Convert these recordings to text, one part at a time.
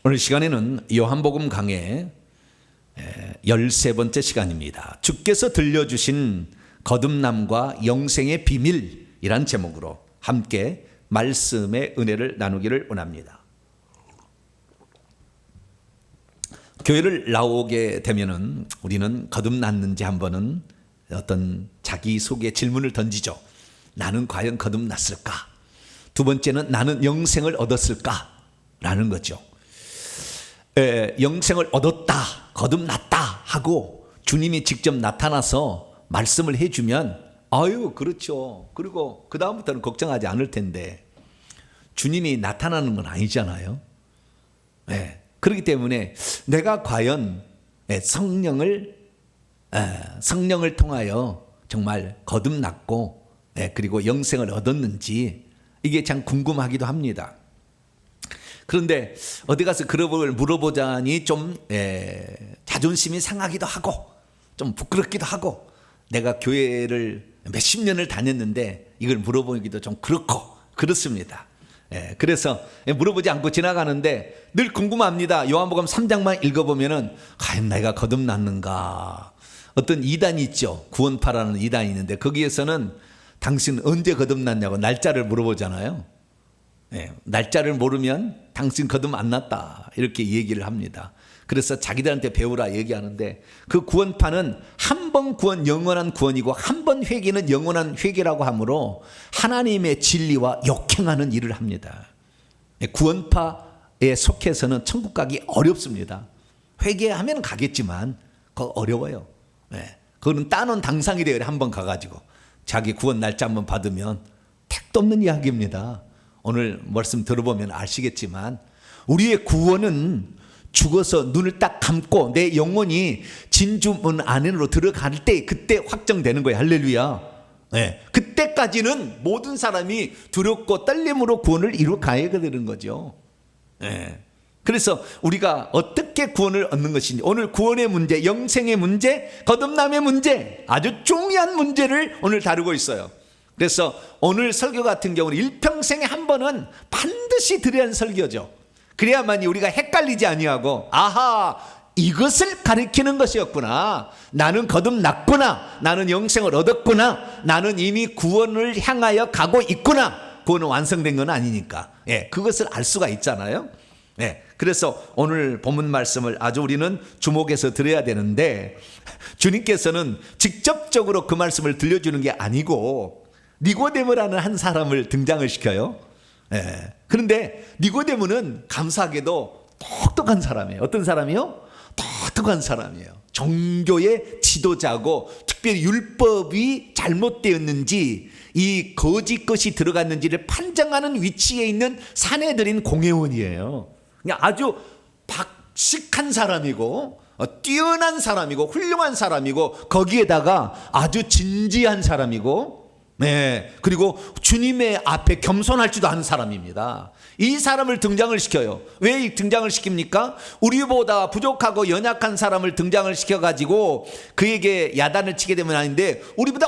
오늘 시간에는 요한복음 강해 13번째 시간입니다. 주께서 들려주신 거듭남과 영생의 비밀이란 제목으로 함께 말씀의 은혜를 나누기를 원합니다. 교회를 나오게 되면은 우리는 거듭났는지 한번은 어떤 자기소개 질문을 던지죠. 나는 과연 거듭났을까? 두 번째는 나는 영생을 얻었을까? 라는 거죠. 영생을 얻었다, 거듭났다 하고 주님이 직접 나타나서 말씀을 해주면 아유 그렇죠. 그리고 그 다음부터는 걱정하지 않을 텐데 주님이 나타나는 건 아니잖아요. 그렇기 때문에 내가 과연 성령을 통하여 정말 거듭났고 그리고 영생을 얻었는지 이게 참 궁금하기도 합니다. 그런데 어디 가서 그런 걸 물어보자니 좀 자존심이 상하기도 하고 좀 부끄럽기도 하고 내가 교회를 몇십 년을 다녔는데 이걸 물어보기도 좀 그렇습니다. 그래서 물어보지 않고 지나가는데 늘 궁금합니다. 요한복음 3장만 읽어보면은 과연 내가 거듭났는가? 어떤 이단이 있죠. 구원파라는 이단이 있는데 거기에서는 당신 언제 거듭났냐고 날짜를 물어보잖아요. 날짜를 모르면 당신 거듭 안 났다 이렇게 얘기를 합니다. 그래서 자기들한테 배우라 얘기하는데 그 구원파는 한 번 구원 영원한 구원이고 한 번 회개는 영원한 회개라고 하므로 하나님의 진리와 역행하는 일을 합니다. 구원파에 속해서는 천국 가기 어렵습니다. 회개하면 가겠지만 그거 어려워요. 그거는 따놓은 당상이 돼요. 한번 가가지고 자기 구원 날짜 한번 받으면 택도 없는 이야기입니다. 오늘 말씀 들어보면 아시겠지만 우리의 구원은 죽어서 눈을 딱 감고 내 영혼이 진주문 안으로 들어갈 때 그때 확정되는 거예요. 할렐루야. 그때까지는 모든 사람이 두렵고 떨림으로 구원을 이루어가야 되는 거죠. 그래서 우리가 어떻게 구원을 얻는 것인지 오늘 구원의 문제, 영생의 문제, 거듭남의 문제 아주 중요한 문제를 오늘 다루고 있어요. 그래서 오늘 설교 같은 경우는 일평생에 한 번은 반드시 들어야 하는 설교죠. 그래야만이 우리가 헷갈리지 아니하고 아하 이것을 가리키는 것이었구나. 나는 거듭났구나. 나는 영생을 얻었구나. 나는 이미 구원을 향하여 가고 있구나. 구원은 완성된 건 아니니까. 그것을 알 수가 있잖아요. 그래서 오늘 본문 말씀을 아주 우리는 주목해서 들어야 되는데 주님께서는 직접적으로 그 말씀을 들려주는 게 아니고 니고데모라는 한 사람을 등장을 시켜요. 그런데 니고데모는 감사하게도 똑똑한 사람이에요. 어떤 사람이요? 똑똑한 사람이에요. 종교의 지도자고 특별히 율법이 잘못되었는지 이 거짓 것이 들어갔는지를 판정하는 위치에 있는 사내들인 공회원이에요. 그냥 아주 박식한 사람이고 뛰어난 사람이고 훌륭한 사람이고 거기에다가 아주 진지한 사람이고 그리고 주님의 앞에 겸손할 줄도 아는 사람입니다. 이 사람을 등장을 시켜요. 왜 등장을 시킵니까? 우리보다 부족하고 연약한 사람을 등장을 시켜가지고 그에게 야단을 치게 되면 아닌데 우리보다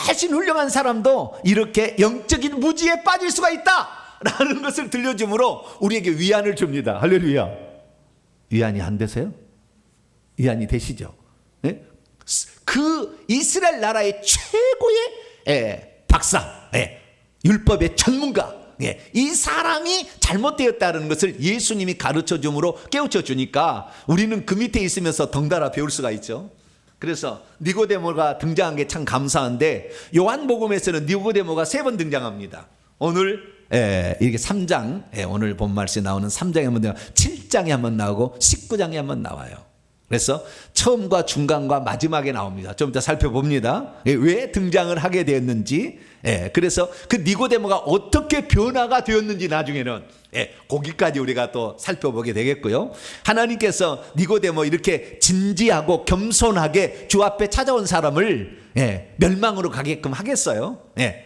훨씬 훌륭한 사람도 이렇게 영적인 무지에 빠질 수가 있다라는 것을 들려주므로 우리에게 위안을 줍니다. 할렐루야. 위안이 안 되세요? 위안이 되시죠? 그 이스라엘 나라의 최고의 박사, 율법의 전문가, 이 사람이 잘못되었다는 것을 예수님이 가르쳐 줌으로 깨우쳐 주니까 우리는 그 밑에 있으면서 덩달아 배울 수가 있죠. 그래서 니고데모가 등장한 게 참 감사한데 요한복음에서는 니고데모가 3번 등장합니다. 오늘 이렇게 3장, 오늘 본 말씀에 나오는 3장에 한번 나오고 7장에 한번 나오고 19장에 한번 나와요. 그래서 처음과 중간과 마지막에 나옵니다. 좀 이따 살펴봅니다. 왜 등장을 하게 되었는지. 그래서 그 니고데모가 어떻게 변화가 되었는지 나중에는 거기까지 우리가 또 살펴보게 되겠고요. 하나님께서 니고데모 이렇게 진지하고 겸손하게 주 앞에 찾아온 사람을 멸망으로 가게끔 하겠어요.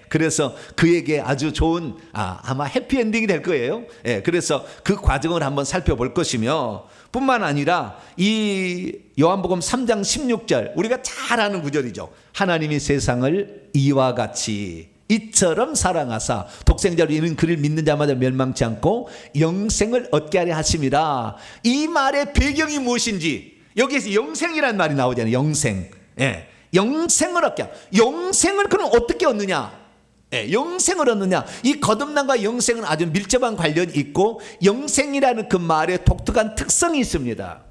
그래서 그에게 아주 좋은 아마 해피엔딩이 될 거예요. 그래서 그 과정을 한번 살펴볼 것이며 뿐만 아니라 이 요한복음 3장 16절 우리가 잘 아는 구절이죠. 하나님이 세상을 이와 같이 이처럼 사랑하사 독생자로 이는 그를 믿는 자마다 멸망치 않고 영생을 얻게 하려 하심이라. 이 말의 배경이 무엇인지 여기에서 영생이라는 말이 나오잖아요. 영생. 예. 영생을 얻게 하려. 영생을 그럼 어떻게 얻느냐? 예, 영생을 얻느냐? 이 거듭남과 영생은 아주 밀접한 관련이 있고 영생이라는 그 말에 독특한 특성이 있습니다.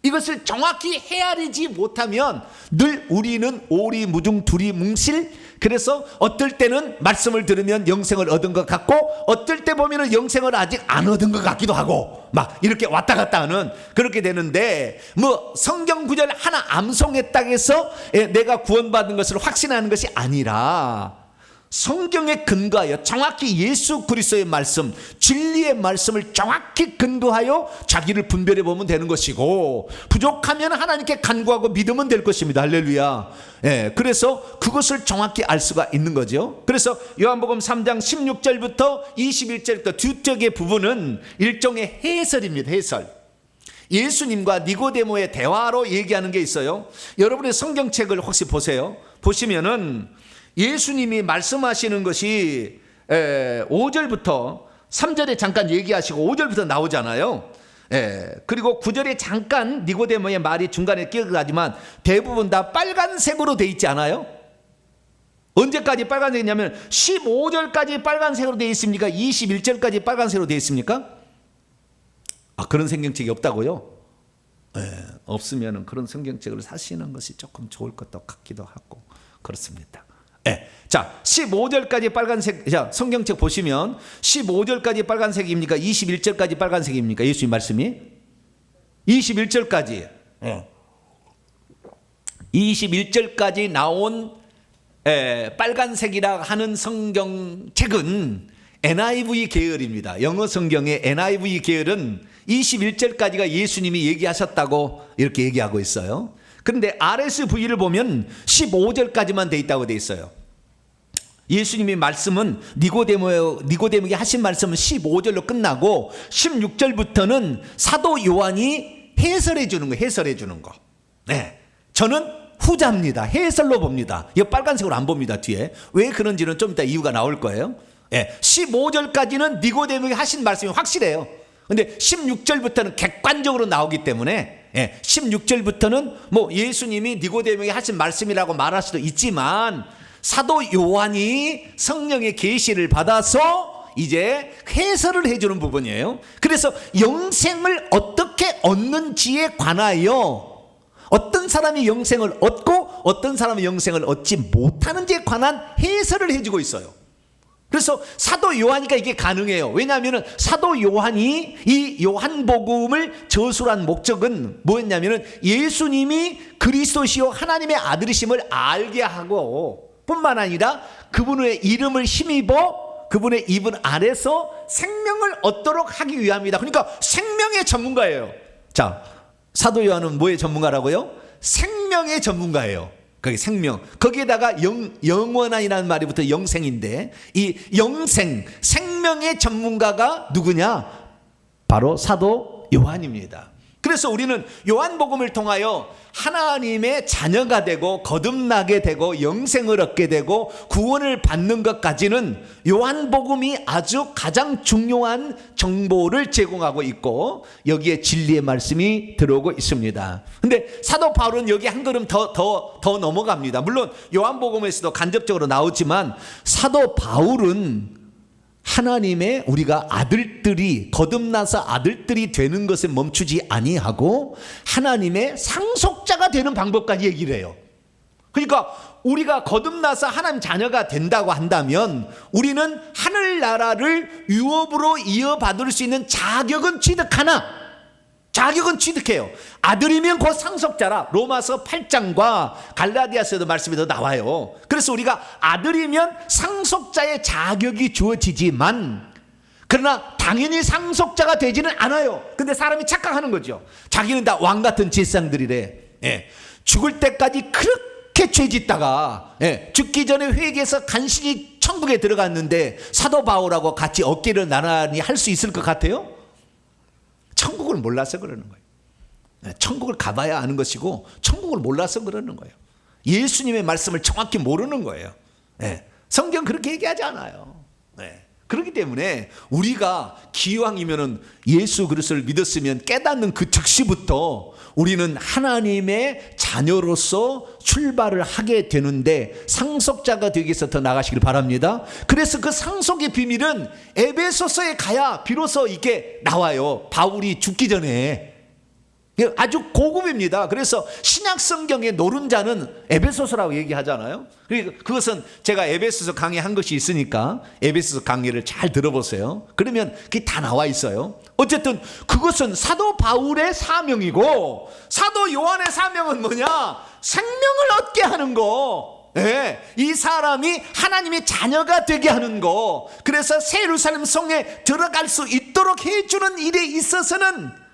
이것을 정확히 헤아리지 못하면 늘 우리는 오리무중 두리뭉실, 그래서 어떨 때는 말씀을 들으면 영생을 얻은 것 같고 어떨 때 보면 영생을 아직 안 얻은 것 같기도 하고 막 이렇게 왔다 갔다 하는 그렇게 되는데, 뭐 성경 구절 하나 암송했다고 해서 내가 구원받은 것을 확신하는 것이 아니라 성경에 근거하여 정확히 예수 그리스도의 말씀, 진리의 말씀을 정확히 근거하여 자기를 분별해 보면 되는 것이고, 부족하면 하나님께 간구하고 믿으면 될 것입니다. 할렐루야. 예, 그래서 그것을 정확히 알 수가 있는 거죠. 그래서 요한복음 3장 16절부터 21절부터 뒤쪽의 부분은 일종의 해설입니다. 해설. 예수님과 니고데모의 대화로 얘기하는 게 있어요. 여러분의 성경책을 혹시 보세요. 보시면은 예수님이 말씀하시는 것이 5절부터 3절에 잠깐 얘기하시고 5절부터 나오잖아요. 그리고 9절에 잠깐 니고데모의 말이 중간에 끼어가지만 대부분 다 빨간색으로 돼 있지 않아요? 언제까지 빨간색이냐면 15절까지 빨간색으로 돼 있습니까? 21절까지 빨간색으로 돼 있습니까? 그런 성경책이 없다고요? 없으면 그런 성경책을 사시는 것이 조금 좋을 것도 같기도 하고 그렇습니다. 자, 15절까지 빨간색, 자, 성경책 보시면 15절까지 빨간색입니까? 21절까지 빨간색입니까? 예수님 말씀이 21절까지 21절까지 나온 빨간색이라 하는 성경책은 NIV 계열입니다. 영어 성경의 NIV 계열은 21절까지가 예수님이 얘기하셨다고 이렇게 얘기하고 있어요. 그런데 RSV를 보면 15절까지만 돼 있다고 돼 있어요. 예수님의 말씀은 니고데모에게 하신 말씀은 15절로 끝나고 16절부터는 사도 요한이 해설해 주는 거, 해설해 주는 거. 네, 저는 후자입니다. 해설로 봅니다. 이거 빨간색으로 안 봅니다. 뒤에 왜 그런지는 좀 이따 이유가 나올 거예요. 15절까지는 니고데모에게 하신 말씀이 확실해요. 근데 16절부터는 객관적으로 나오기 때문에 16절부터는 뭐 예수님이 니고데모에게 하신 말씀이라고 말할 수도 있지만 사도 요한이 성령의 계시를 받아서 이제 해설을 해주는 부분이에요. 그래서 영생을 어떻게 얻는지에 관하여 어떤 사람이 영생을 얻고 어떤 사람이 영생을 얻지 못하는지에 관한 해설을 해주고 있어요. 그래서 사도 요한이니까 이게 가능해요. 왜냐하면 사도 요한이 이 요한복음을 저술한 목적은 뭐였냐면 예수님이 그리스도시요 하나님의 아들이심을 알게 하고 뿐만 아니라 그분의 이름을 힘입어 그분의 입은 안에서 생명을 얻도록 하기 위함이다. 그러니까 생명의 전문가예요. 자, 사도 요한은 뭐의 전문가라고요? 생명의 전문가예요. 거기 생명, 거기에다가 영원한이라는 말이 붙어 영생인데 이 영생, 생명의 전문가가 누구냐? 바로 사도 요한입니다. 그래서 우리는 요한복음을 통하여 하나님의 자녀가 되고 거듭나게 되고 영생을 얻게 되고 구원을 받는 것까지는 요한복음이 아주 가장 중요한 정보를 제공하고 있고 여기에 진리의 말씀이 들어오고 있습니다. 근데 사도 바울은 여기 한 걸음 더 넘어갑니다. 물론 요한복음에서도 간접적으로 나오지만 사도 바울은 하나님의 우리가 아들들이 거듭나서 아들들이 되는 것에 멈추지 아니하고 하나님의 상속자가 되는 방법까지 얘기를 해요. 그러니까 우리가 거듭나서 하나님 자녀가 된다고 한다면 우리는 하늘나라를 유업으로 이어받을 수 있는 자격은 취득해요. 아들이면 곧 상속자라. 로마서 8장과 갈라디아서도 말씀이 더 나와요. 그래서 우리가 아들이면 상속자의 자격이 주어지지만 그러나 당연히 상속자가 되지는 않아요. 근데 사람이 착각하는 거죠. 자기는 다 왕같은 제사장들이래. 죽을 때까지 그렇게 죄짓다가 죽기 전에 회개해서 간신히 천국에 들어갔는데 사도 바울하고 같이 어깨를 나란히 할 수 있을 것 같아요? 천국을 몰라서 그러는 거예요. 천국을 가봐야 아는 것이고 천국을 몰라서 그러는 거예요. 예수님의 말씀을 정확히 모르는 거예요. 성경 그렇게 얘기하지 않아요. 네. 그렇기 때문에 우리가 기왕이면은 예수 그리스도를 믿었으면 깨닫는 그 즉시부터 우리는 하나님의 자녀로서 출발을 하게 되는데 상속자가 되기 위해서 더 나가시길 바랍니다. 그래서 그 상속의 비밀은 에베소서에 가야 비로소 이게 나와요. 바울이 죽기 전에. 아주 고급입니다. 그래서 신약 성경의 노른자는 에베소서라고 얘기하잖아요. 그것은 제가 에베소서 강의한 것이 있으니까 에베소서 강의를 잘 들어보세요. 그러면 그게 다 나와 있어요. 어쨌든 그것은 사도 바울의 사명이고 사도 요한의 사명은 뭐냐? 생명을 얻게 하는 거. 네, 이 사람이 하나님의 자녀가 되게 하는 거. 그래서 새 예루살렘 성에 들어갈 수 있도록 해주는 일에 있어서는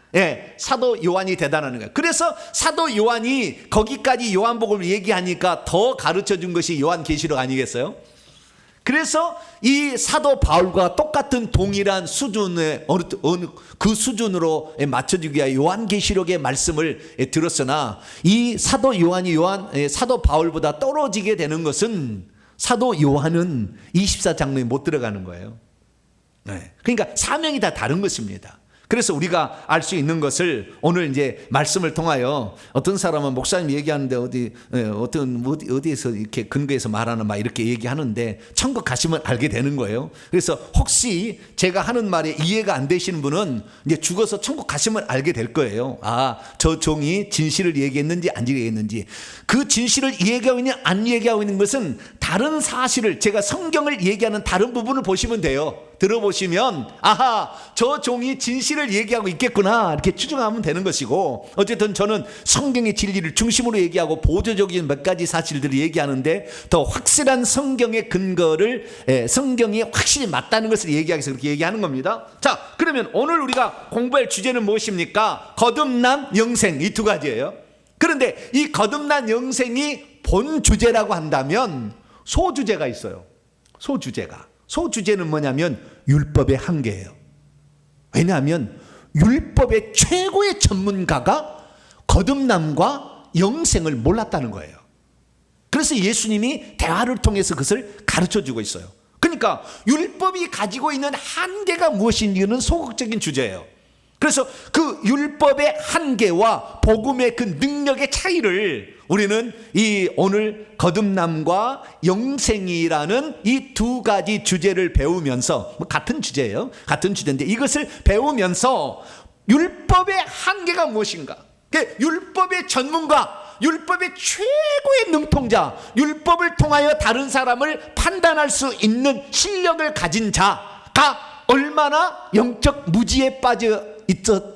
사도 요한이 대단한 거예요. 그래서 사도 요한이 거기까지 요한복음을 얘기하니까 더 가르쳐 준 것이 요한계시록 아니겠어요? 그래서 이 사도 바울과 똑같은 동일한 수준의 어느 그 수준으로 맞춰주기 위하여 요한계시록의 말씀을 들었으나 이 사도 요한이 사도 바울보다 떨어지게 되는 것은 사도 요한은 24장로에 못 들어가는 거예요. 그러니까 사명이 다 다른 것입니다. 그래서 우리가 알 수 있는 것을 오늘 이제 말씀을 통하여 어떤 사람은 목사님 얘기하는데 어디에서 이렇게 근거해서 말하는 막 이렇게 얘기하는데 천국 가시면 알게 되는 거예요. 그래서 혹시 제가 하는 말에 이해가 안 되시는 분은 이제 죽어서 천국 가시면 알게 될 거예요. 아, 저 종이 진실을 얘기했는지 안 얘기했는지. 그 진실을 얘기하고 있냐 안 얘기하고 있는 것은 다른 사실을 제가 성경을 얘기하는 다른 부분을 보시면 돼요. 들어보시면 아하, 저 종이 진실을 얘기하고 있겠구나 이렇게 추정하면 되는 것이고, 어쨌든 저는 성경의 진리를 중심으로 얘기하고 보조적인 몇 가지 사실들을 얘기하는데 더 확실한 성경의 근거를 성경이 확실히 맞다는 것을 얘기하기 위해서 그렇게 얘기하는 겁니다. 자, 그러면 오늘 우리가 공부할 주제는 무엇입니까? 거듭남, 영생, 이 두 가지예요. 그런데 이 거듭난 영생이 본 주제라고 한다면 소주제가 있어요. 소주제는 뭐냐면 율법의 한계예요. 왜냐하면 율법의 최고의 전문가가 거듭남과 영생을 몰랐다는 거예요. 그래서 예수님이 대화를 통해서 그것을 가르쳐주고 있어요. 그러니까 율법이 가지고 있는 한계가 무엇인지는 소극적인 주제예요. 그래서 그 율법의 한계와 복음의 그 능력의 차이를 우리는 이 오늘 거듭남과 영생이라는 이 두 가지 주제를 배우면서, 같은 주제예요. 같은 주제인데 이것을 배우면서 율법의 한계가 무엇인가? 율법의 전문가, 율법의 최고의 능통자, 율법을 통하여 다른 사람을 판단할 수 있는 실력을 가진 자가 얼마나 영적 무지에 빠져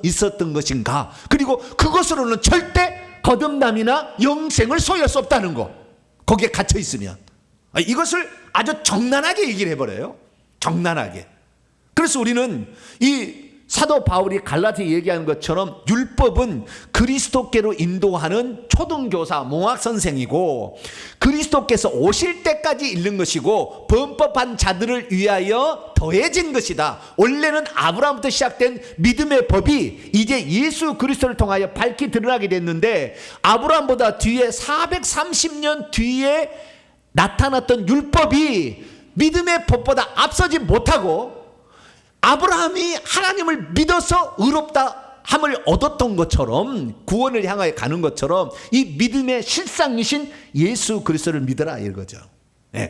있었던 것인가. 그리고 그것으로는 절대 거듭남이나 영생을 소유할 수 없다는 거. 거기에 갇혀 있으면 이것을 아주 정난하게 얘기를 해버려요. 정난하게. 그래서 우리는 이 사도 바울이 갈라디아에 얘기하는 것처럼 율법은 그리스도께로 인도하는 초등교사, 몽학선생이고 그리스도께서 오실 때까지 읽는 것이고 범법한 자들을 위하여 더해진 것이다. 원래는 아브라함부터 시작된 믿음의 법이 이제 예수 그리스도를 통하여 밝히 드러나게 됐는데, 아브라함보다 뒤에 430년 뒤에 나타났던 율법이 믿음의 법보다 앞서지 못하고 아브라함이 하나님을 믿어서 의롭다 함을 얻었던 것처럼, 구원을 향하여 가는 것처럼 이 믿음의 실상이신 예수 그리스도를 믿어라 이거죠.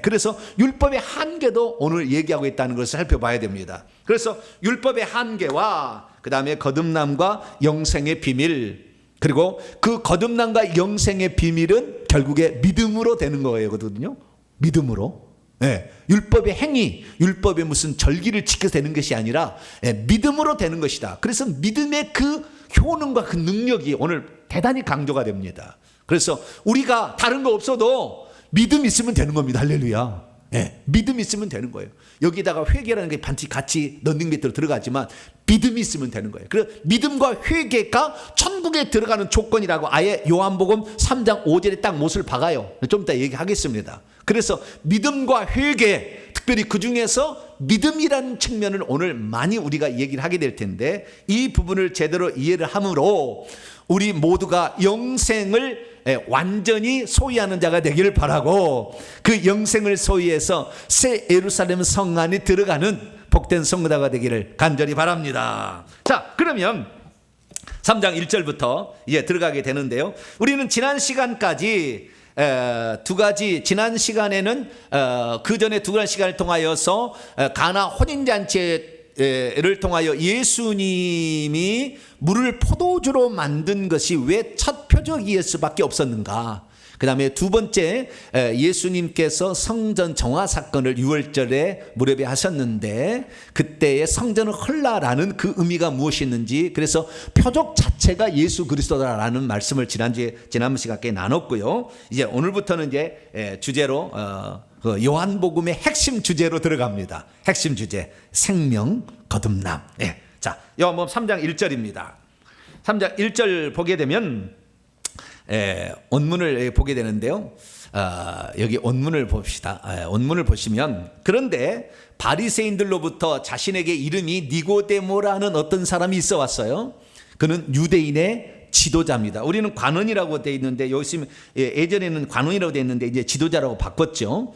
그래서 율법의 한계도 오늘 얘기하고 있다는 것을 살펴봐야 됩니다. 그래서 율법의 한계와 그 다음에 거듭남과 영생의 비밀, 그리고 그 거듭남과 영생의 비밀은 결국에 믿음으로 되는 거거든요. 믿음으로. 율법의 행위, 율법의 무슨 절기를 지켜서 되는 것이 아니라 믿음으로 되는 것이다. 그래서 믿음의 그 효능과 그 능력이 오늘 대단히 강조가 됩니다. 그래서 우리가 다른 거 없어도 믿음 있으면 되는 겁니다. 할렐루야. 믿음 있으면 되는 거예요. 여기다가 회개라는 게 반드시 같이 넣는 게 들어가지만 믿음이 있으면 되는 거예요. 그래서 믿음과 회개가 천국에 들어가는 조건이라고 아예 요한복음 3장 5절에 딱 못을 박아요. 좀 이따 얘기하겠습니다. 그래서 믿음과 회개, 특별히 그 중에서 믿음이라는 측면을 오늘 많이 우리가 얘기를 하게 될 텐데, 이 부분을 제대로 이해를 함으로 우리 모두가 영생을 완전히 소유하는 자가 되기를 바라고, 그 영생을 소유해서 새 예루살렘 성 안에 들어가는 복된 성도가 되기를 간절히 바랍니다. 자, 그러면 3장 1절부터 이제 들어가게 되는데요. 우리는 지난 시간까지 두 가지, 지난 시간에는 그 전에 두 가지 시간을 통하여서 가나 혼인잔치를 통하여 예수님이 물을 포도주로 만든 것이 왜 첫 표적이었을 수밖에 없었는가. 그 다음에 두 번째, 예수님께서 성전 정화 사건을 6월절에 무렵에 하셨는데 그때의 성전을 헐라라는 그 의미가 무엇이었는지, 그래서 표적 자체가 예수 그리스도다라는 말씀을 지난 시간에 나눴고요. 이제 오늘부터는 이제 주제로 그 요한복음의 핵심 주제로 들어갑니다. 핵심 주제, 생명 거듭남. 자, 요한복음 3장 1절입니다. 3장 1절 보게 되면 원문을 보게 되는데요. 여기 원문을 봅시다. 원문을 보시면, 그런데 바리새인들로부터 자신에게 이름이 니고데모라는 어떤 사람이 있어 왔어요. 그는 유대인의 지도자입니다. 우리는 관원이라고 되어 있는데 요즘 예전에는 관원이라고 되어 있는데 이제 지도자라고 바꿨죠.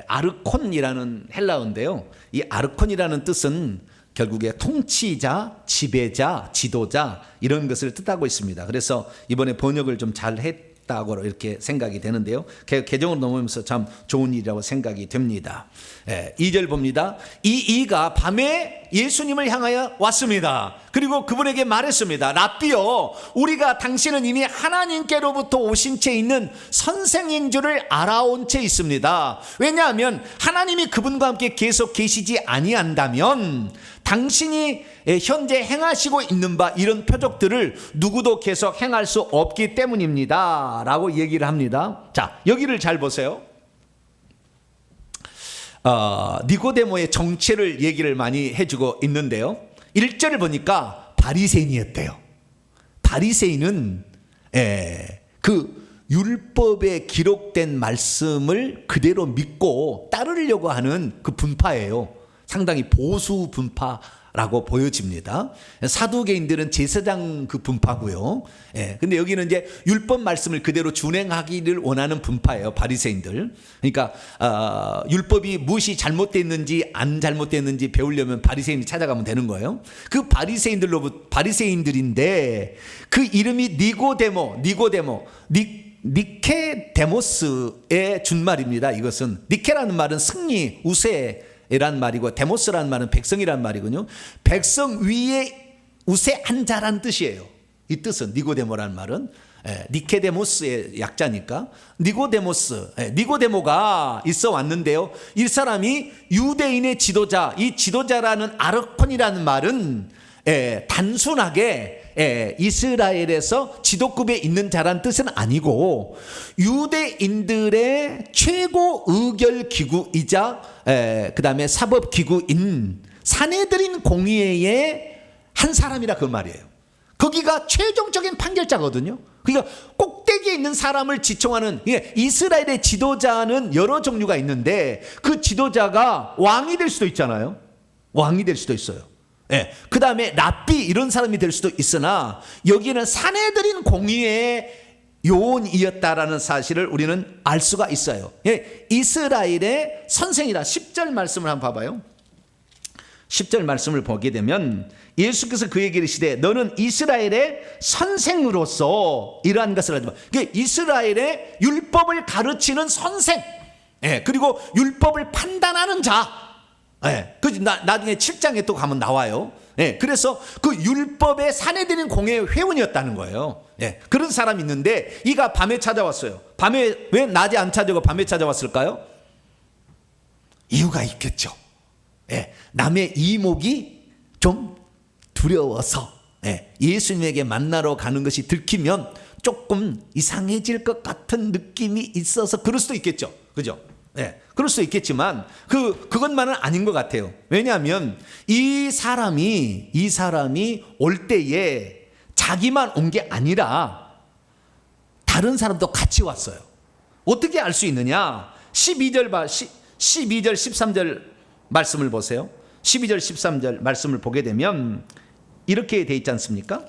아르콘이라는 헬라어인데요. 이 아르콘이라는 뜻은 결국에 통치자, 지배자, 지도자 이런 것을 뜻하고 있습니다. 그래서 이번에 번역을 좀 잘 했다고 이렇게 생각이 되는데요. 개정으로 넘으면서 참 좋은 일이라고 생각이 됩니다. 2절 봅니다. 이가 밤에 예수님을 향하여 왔습니다. 그리고 그분에게 말했습니다. 랍비요, 우리가 당신은 이미 하나님께로부터 오신 채 있는 선생인 줄을 알아온 채 있습니다. 왜냐하면 하나님이 그분과 함께 계속 계시지 아니한다면 당신이 현재 행하시고 있는 바 이런 표적들을 누구도 계속 행할 수 없기 때문입니다 라고 얘기를 합니다. 자, 여기를 잘 보세요. 니고데모의 정체를 얘기를 많이 해주고 있는데요. 1절을 보니까 바리새인이었대요. 바리새인은 그 율법에 기록된 말씀을 그대로 믿고 따르려고 하는 그 분파예요. 상당히 보수 분파라고 보여집니다. 사두개인들은 제사장 그 분파고요. 근데 여기는 이제 율법 말씀을 그대로 준행하기를 원하는 분파예요. 바리새인들. 그러니까 율법이 무엇이 잘못됐는지 안 잘못됐는지 배우려면 바리새인이 찾아가면 되는 거예요. 그 바리새인들인데 그 이름이 니케데모스의 준말입니다. 이것은 니케라는 말은 승리, 우세 이란 말이고 데모스라는 말은 백성이란 말이군요. 백성 위에 우세한 자란 뜻이에요. 이 뜻은 니고데모라는 말은 니케데모스의 약자니까 니고데모가 있어 왔는데요. 이 사람이 유대인의 지도자, 이 지도자라는 아르콘이라는 말은 단순하게 이스라엘에서 지도급에 있는 자란 뜻은 아니고 유대인들의 최고 의결 기구이자 그 다음에 사법 기구인 사내들인 공의회의 한 사람이라 그 말이에요. 거기가 최종적인 판결자거든요. 그러니까 꼭대기에 있는 사람을 지청하는, 이스라엘의 지도자는 여러 종류가 있는데 그 지도자가 왕이 될 수도 있잖아요. 왕이 될 수도 있어요. 그 다음에 랍비 이런 사람이 될 수도 있으나 여기는 사내들인 공의의 요원이었다라는 사실을 우리는 알 수가 있어요. 이스라엘의 선생이다. 10절 말씀을 한번 봐봐요. 10절 말씀을 보게 되면 예수께서 그에게 이르시되 너는 이스라엘의 선생으로서 이러한 것을 하지 마. 이스라엘의 율법을 가르치는 선생, 그리고 율법을 판단하는 자. 나중에 7장에 또 가면 나와요. 그래서 그 율법의 사내들인 공회의 회원이었다는 거예요. 그런 사람이 있는데 이가 밤에 찾아왔어요. 밤에 왜 낮에 안 찾아오고 밤에 찾아왔을까요? 이유가 있겠죠. 남의 이목이 좀 두려워서 예수님에게 만나러 가는 것이 들키면 조금 이상해질 것 같은 느낌이 있어서 그럴 수도 있겠죠. 그죠? 그럴 수 있겠지만 그것만은 아닌 것 같아요. 왜냐하면 이 사람이 올 때에 자기만 온 게 아니라 다른 사람도 같이 왔어요. 어떻게 알 수 있느냐? 12절 13절 말씀을 보세요. 12절 13절 말씀을 보게 되면 이렇게 돼 있지 않습니까?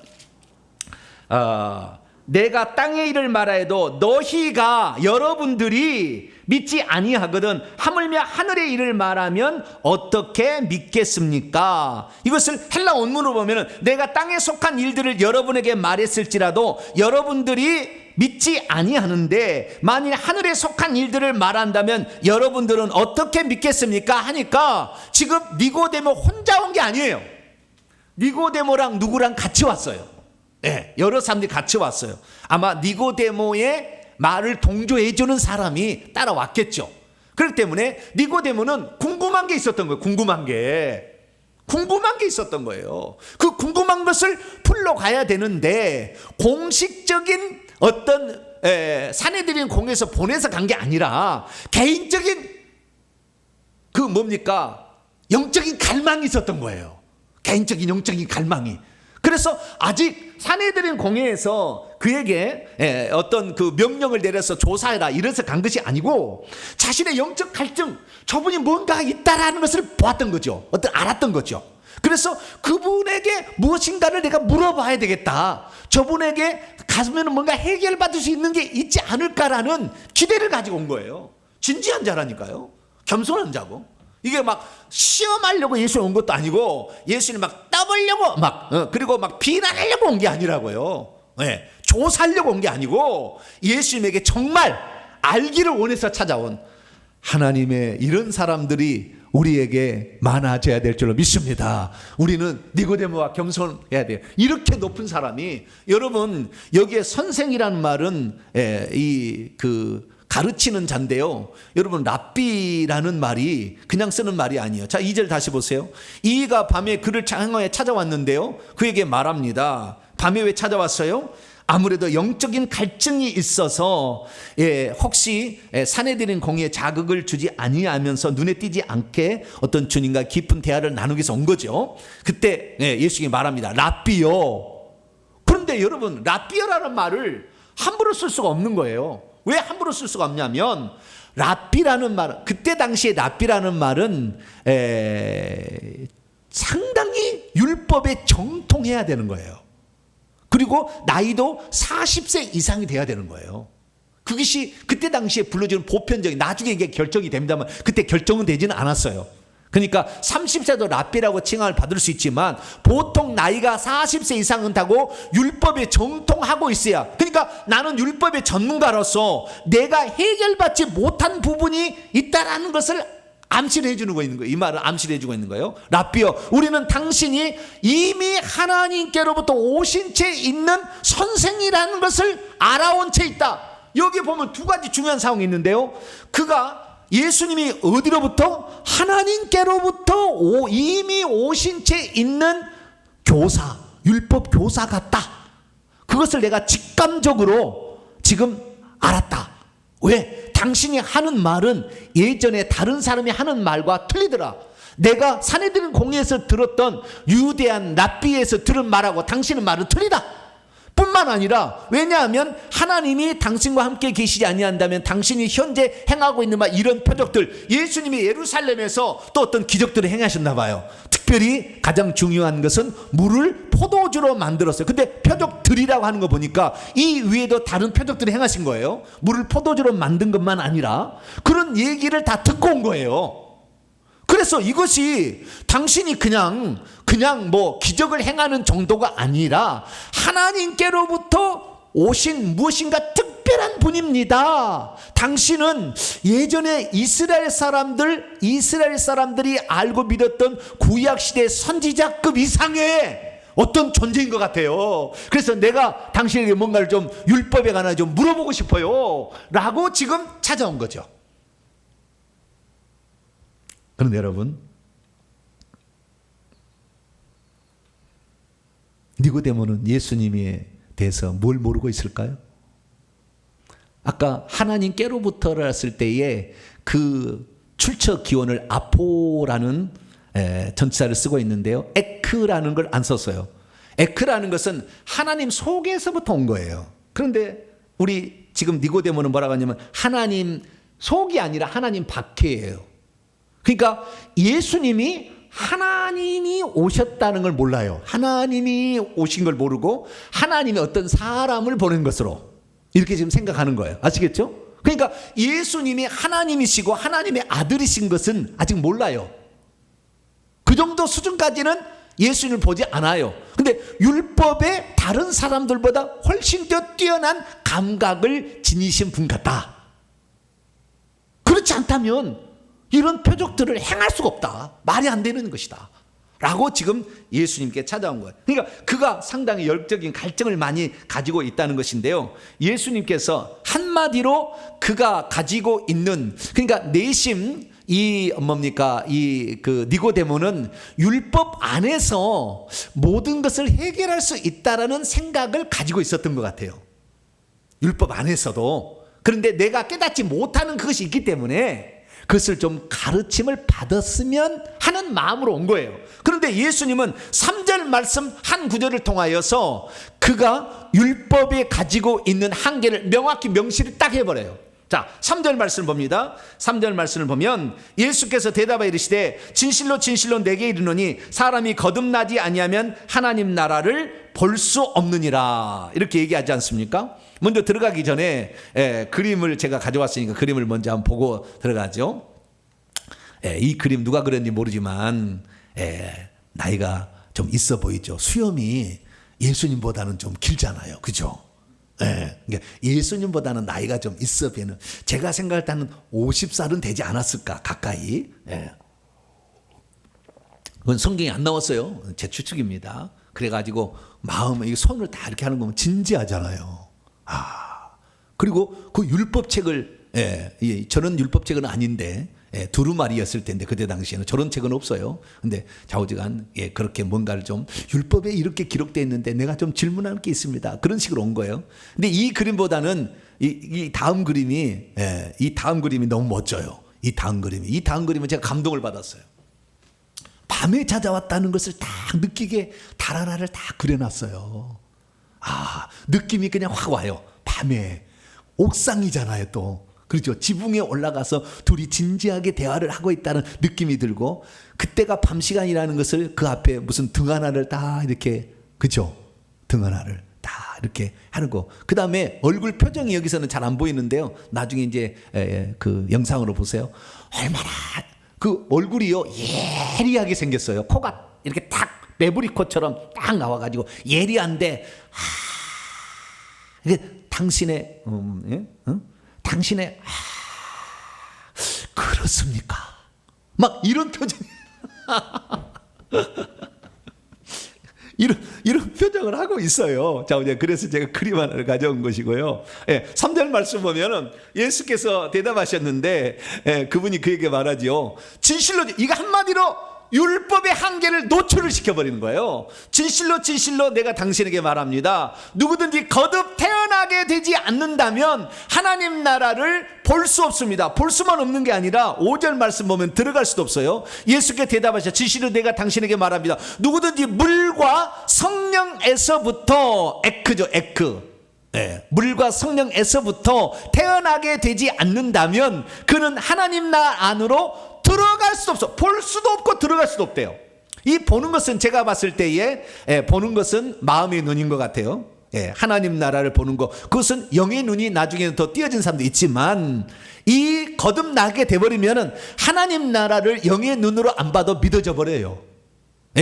내가 땅의 일을 말하여도 너희가 여러분들이 믿지 아니하거든 하물며 하늘의 일을 말하면 어떻게 믿겠습니까? 이것을 헬라 원문으로 보면 내가 땅에 속한 일들을 여러분에게 말했을지라도 여러분들이 믿지 아니하는데 만일 하늘에 속한 일들을 말한다면 여러분들은 어떻게 믿겠습니까? 하니까 지금 니고데모 혼자 온 게 아니에요. 니고데모랑 누구랑 같이 왔어요. 네, 여러 사람들이 같이 왔어요. 아마 니고데모의 말을 동조해 주는 사람이 따라왔겠죠. 그렇기 때문에 니고데모는 궁금한 게 있었던 거예요. 궁금한 게 있었던 거예요. 그 궁금한 것을 풀러가야 되는데 공식적인 어떤 사내들인 공에서 보내서 간 게 아니라 개인적인 그 뭡니까? 영적인 갈망이 있었던 거예요. 개인적인 영적인 갈망이. 그래서 아직 사내들인 공회에서 그에게 어떤 그 명령을 내려서 조사해라 이래서 간 것이 아니고 자신의 영적 갈증, 저분이 뭔가 있다라는 것을 보았던 거죠. 알았던 거죠. 그래서 그분에게 무엇인가를 내가 물어봐야 되겠다. 저분에게 가면 뭔가 해결받을 수 있는 게 있지 않을까라는 기대를 가지고 온 거예요. 진지한 자라니까요. 겸손한 자고. 이게 막 시험하려고 예수님 온 것도 아니고 예수님 막 떠보려고 그리고 막 비난하려고 온 게 아니라고요. 네, 조사하려고 온 게 아니고 예수님에게 정말 알기를 원해서 찾아온 하나님의 이런 사람들이 우리에게 많아져야 될 줄로 믿습니다. 우리는 니고데모와 겸손해야 돼요. 이렇게 높은 사람이 여러분 여기에 선생이라는 말은 가르치는 자인데요. 여러분 랍비라는 말이 그냥 쓰는 말이 아니에요. 자 2절 다시 보세요. 이가 밤에 그를 향하여 찾아왔는데요. 그에게 말합니다. 밤에 왜 찾아왔어요? 아무래도 영적인 갈증이 있어서 혹시 사내들인 공의에 자극을 주지 아니하면서 눈에 띄지 않게 어떤 주님과 깊은 대화를 나누기 위해서 온 거죠. 그때 예수님이 말합니다. 랍비요. 그런데 여러분 랍비요라는 말을 함부로 쓸 수가 없는 거예요. 왜 함부로 쓸 수가 없냐면 랍비라는 말, 그때 당시에 랍비라는 말은 상당히 율법에 정통해야 되는 거예요. 그리고 나이도 40세 이상이 돼야 되는 거예요. 그것이 그때 당시에 불러주는 보편적인, 나중에 이게 결정이 됩니다만 그때 결정은 되지는 않았어요. 그러니까 30세도 랍비라고 칭함을 받을 수 있지만 보통 나이가 40세 이상은 타고 율법에 정통하고 있어야, 그러니까 나는 율법의 전문가로서 내가 해결받지 못한 부분이 있다라는 것을 암시를 해주는 거 있는 거예요. 이 말을 암시를 해주고 있는 거예요. 랍비여, 우리는 당신이 이미 하나님께로부터 오신 채 있는 선생이라는 것을 알아온 채 있다. 여기 보면 두 가지 중요한 상황이 있는데요. 그가 예수님이 어디로부터? 하나님께로부터 이미 오신 채 있는 교사, 율법 교사 같다. 그것을 내가 직감적으로 지금 알았다. 왜? 당신이 하는 말은 예전에 다른 사람이 하는 말과 틀리더라. 내가 사내들인 공회에서 들었던 유대한 랍비에서 들은 말하고 당신의 말은 틀리다. 뿐만 아니라, 왜냐하면 하나님이 당신과 함께 계시지 아니한다면 당신이 현재 행하고 있는 말, 이런 표적들, 예수님이 예루살렘에서 또 어떤 기적들을 행하셨나 봐요. 특별히 가장 중요한 것은 물을 포도주로 만들었어요. 근데 표적들이라고 하는 거 보니까 이 위에도 다른 표적들을 행하신 거예요. 물을 포도주로 만든 것만 아니라 그런 얘기를 다 듣고 온 거예요. 그래서 이것이 당신이 그냥 뭐 기적을 행하는 정도가 아니라 하나님께로부터 오신 무엇인가 특별한 분입니다. 당신은 예전에 이스라엘 사람들이 알고 믿었던 구약시대 선지자급 이상의 어떤 존재인 것 같아요. 그래서 내가 당신에게 뭔가를 좀 율법에 관해 좀 물어보고 싶어요 라고 지금 찾아온 거죠. 그런데 여러분, 니고데모는 예수님에 대해서 뭘 모르고 있을까요? 아까 하나님께로부터를 했을 때에 그 출처 기원을 아포라는 전치사를 쓰고 있는데요. 에크라는 걸 안 썼어요. 에크라는 것은 하나님 속에서부터 온 거예요. 그런데 우리 지금 니고데모는 뭐라고 하냐면 하나님 속이 아니라 하나님 밖이에요. 그러니까 예수님이 하나님이 오셨다는 걸 몰라요. 하나님이 오신 걸 모르고 하나님이 어떤 사람을 보낸 것으로 이렇게 지금 생각하는 거예요. 아시겠죠? 그러니까 예수님이 하나님이시고 하나님의 아들이신 것은 아직 몰라요. 그 정도 수준까지는 예수님을 보지 않아요. 근데 율법에 다른 사람들보다 훨씬 더 뛰어난 감각을 지니신 분 같다. 그렇지 않다면 이런 표적들을 행할 수가 없다. 말이 안 되는 것이다. 라고 지금 예수님께 찾아온 거예요. 그러니까 그가 상당히 열적인 갈증을 많이 가지고 있다는 것인데요. 예수님께서 한마디로 그가 가지고 있는, 그러니까 내심 이 뭡니까? 이 그 니고데모는 율법 안에서 모든 것을 해결할 수 있다라는 생각을 가지고 있었던 것 같아요. 율법 안에서도. 그런데 내가 깨닫지 못하는 그것이 있기 때문에 그것을 좀 가르침을 받았으면 하는 마음으로 온 거예요. 그런데 예수님은 3절 말씀 한 구절을 통하여서 그가 율법에 가지고 있는 한계를 명확히 명시를 딱 해버려요. 자, 3절 말씀을 봅니다. 3절 말씀을 보면 예수께서 대답하여 이르시되 진실로 진실로 내게 이르노니 사람이 거듭나지 아니하면 하나님 나라를 볼 수 없느니라. 이렇게 얘기하지 않습니까? 먼저 들어가기 전에 그림을 제가 가져왔으니까 그림을 먼저 한번 보고 들어가죠. 이 그림 누가 그렸는지 모르지만 나이가 좀 있어 보이죠. 수염이 예수님보다는 좀 길잖아요. 그죠? 그러니까 예수님보다는 나이가 좀 있어 보이는, 제가 생각할 때는 50살은 되지 않았을까 가까이. 그건 성경에 안 나왔어요. 제 추측입니다. 그래가지고 마음에 손을 다 이렇게 하는 거면 진지하잖아요. 그리고 그 율법책을, 저는 율법책은 아닌데 두루마리였을 텐데 그때 당시에는 저런 책은 없어요. 근데 좌우지간 그렇게 뭔가를 좀 율법에 이렇게 기록되어 있는데 내가 좀 질문할 게 있습니다. 그런 식으로 온 거예요. 근데 이 그림보다는 이 다음 그림이 너무 멋져요. 이 다음 그림은 제가 감동을 받았어요. 밤에 찾아왔다는 것을 딱 느끼게 달 하나를 다 그려놨어요. 느낌이 그냥 확 와요. 밤에 옥상이잖아요 또. 그렇죠. 지붕에 올라가서 둘이 진지하게 대화를 하고 있다는 느낌이 들고, 그때가 밤 시간이라는 것을 그 앞에 무슨 등 하나를 다 이렇게, 그죠? 등 하나를 다 이렇게 하는 거. 그 다음에 얼굴 표정이 여기서는 잘 안 보이는데요. 나중에 이제 그 영상으로 보세요. 얼마나 그 얼굴이요 예리하게 생겼어요. 코가 이렇게 딱 매부리 코처럼 딱 나와가지고 예리한데, 이게 당신의 당신의 그렇습니까? 막 이런 표정 이런 표정을 하고 있어요. 자, 이제 그래서 제가 그림 하나를 가져온 것이고요. 3절 말씀 보면은 예수께서 대답하셨는데 그분이 그에게 말하지요. 진실로, 이거 한마디로 율법의 한계를 노출을 시켜버리는 거예요. 진실로 진실로 내가 당신에게 말합니다. 누구든지 거듭 태어나게 되지 않는다면 하나님 나라를 볼 수 없습니다. 볼 수만 없는 게 아니라 5절 말씀 보면 들어갈 수도 없어요. 예수께 대답하셔. 진실로 내가 당신에게 말합니다. 누구든지 물과 성령에서부터, 물과 성령에서부터 태어나게 되지 않는다면 그는 하나님 나라 안으로 들어갈 수도 없어. 볼 수도 없고 들어갈 수도 없대요. 이 보는 것은 제가 봤을 때에 보는 것은 마음의 눈인 것 같아요. 하나님 나라를 보는 것, 그것은 영의 눈이 나중에는 더 띄어진 사람도 있지만, 이 거듭나게 돼버리면은 하나님 나라를 영의 눈으로 안 봐도 믿어져 버려요.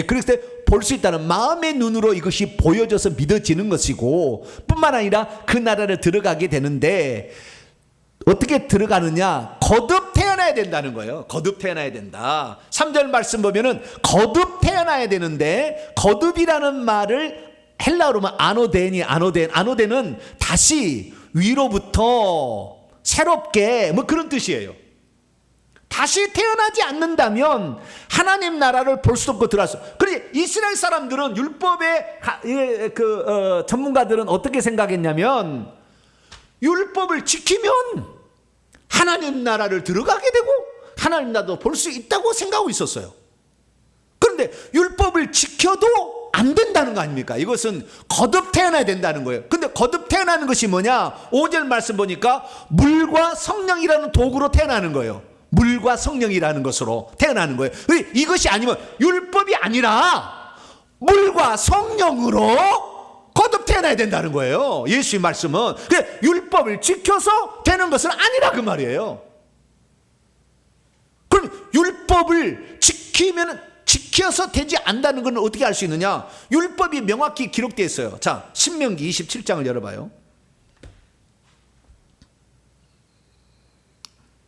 그래서 볼 수 있다는 마음의 눈으로 이것이 보여져서 믿어지는 것이고, 뿐만 아니라 그 나라를 들어가게 되는데 어떻게 들어가느냐? 거듭 태어나야 된다는 거예요. 거듭 태어나야 된다. 3절 말씀 보면은 거듭 태어나야 되는데, 거듭이라는 말을 헬라어로 하면 아노덴은 다시 위로부터 새롭게 뭐 그런 뜻이에요. 다시 태어나지 않는다면 하나님 나라를 볼 수도 없고 들어갈 수 없고. 그런데 이스라엘 사람들은, 율법의 전문가들은 어떻게 생각했냐면, 율법을 지키면 하나님 나라를 들어가게 되고 하나님 나라도 볼 수 있다고 생각하고 있었어요. 그런데 율법을 지켜도 안 된다는 거 아닙니까? 이것은 거듭 태어나야 된다는 거예요. 근데 거듭 태어나는 것이 뭐냐? 5절 말씀 보니까 물과 성령이라는 도구로 태어나는 거예요. 물과 성령이라는 것으로 태어나는 거예요. 이것이 아니면 율법이 아니라 물과 성령으로 거듭 태어나야 된다는 거예요. 예수의 말씀은. 율법을 지켜서 되는 것은 아니라 그 말이에요. 그럼 율법을 지켜서 되지 않는다는 건 어떻게 알 수 있느냐? 율법이 명확히 기록되어 있어요. 자, 신명기 27장을 열어봐요.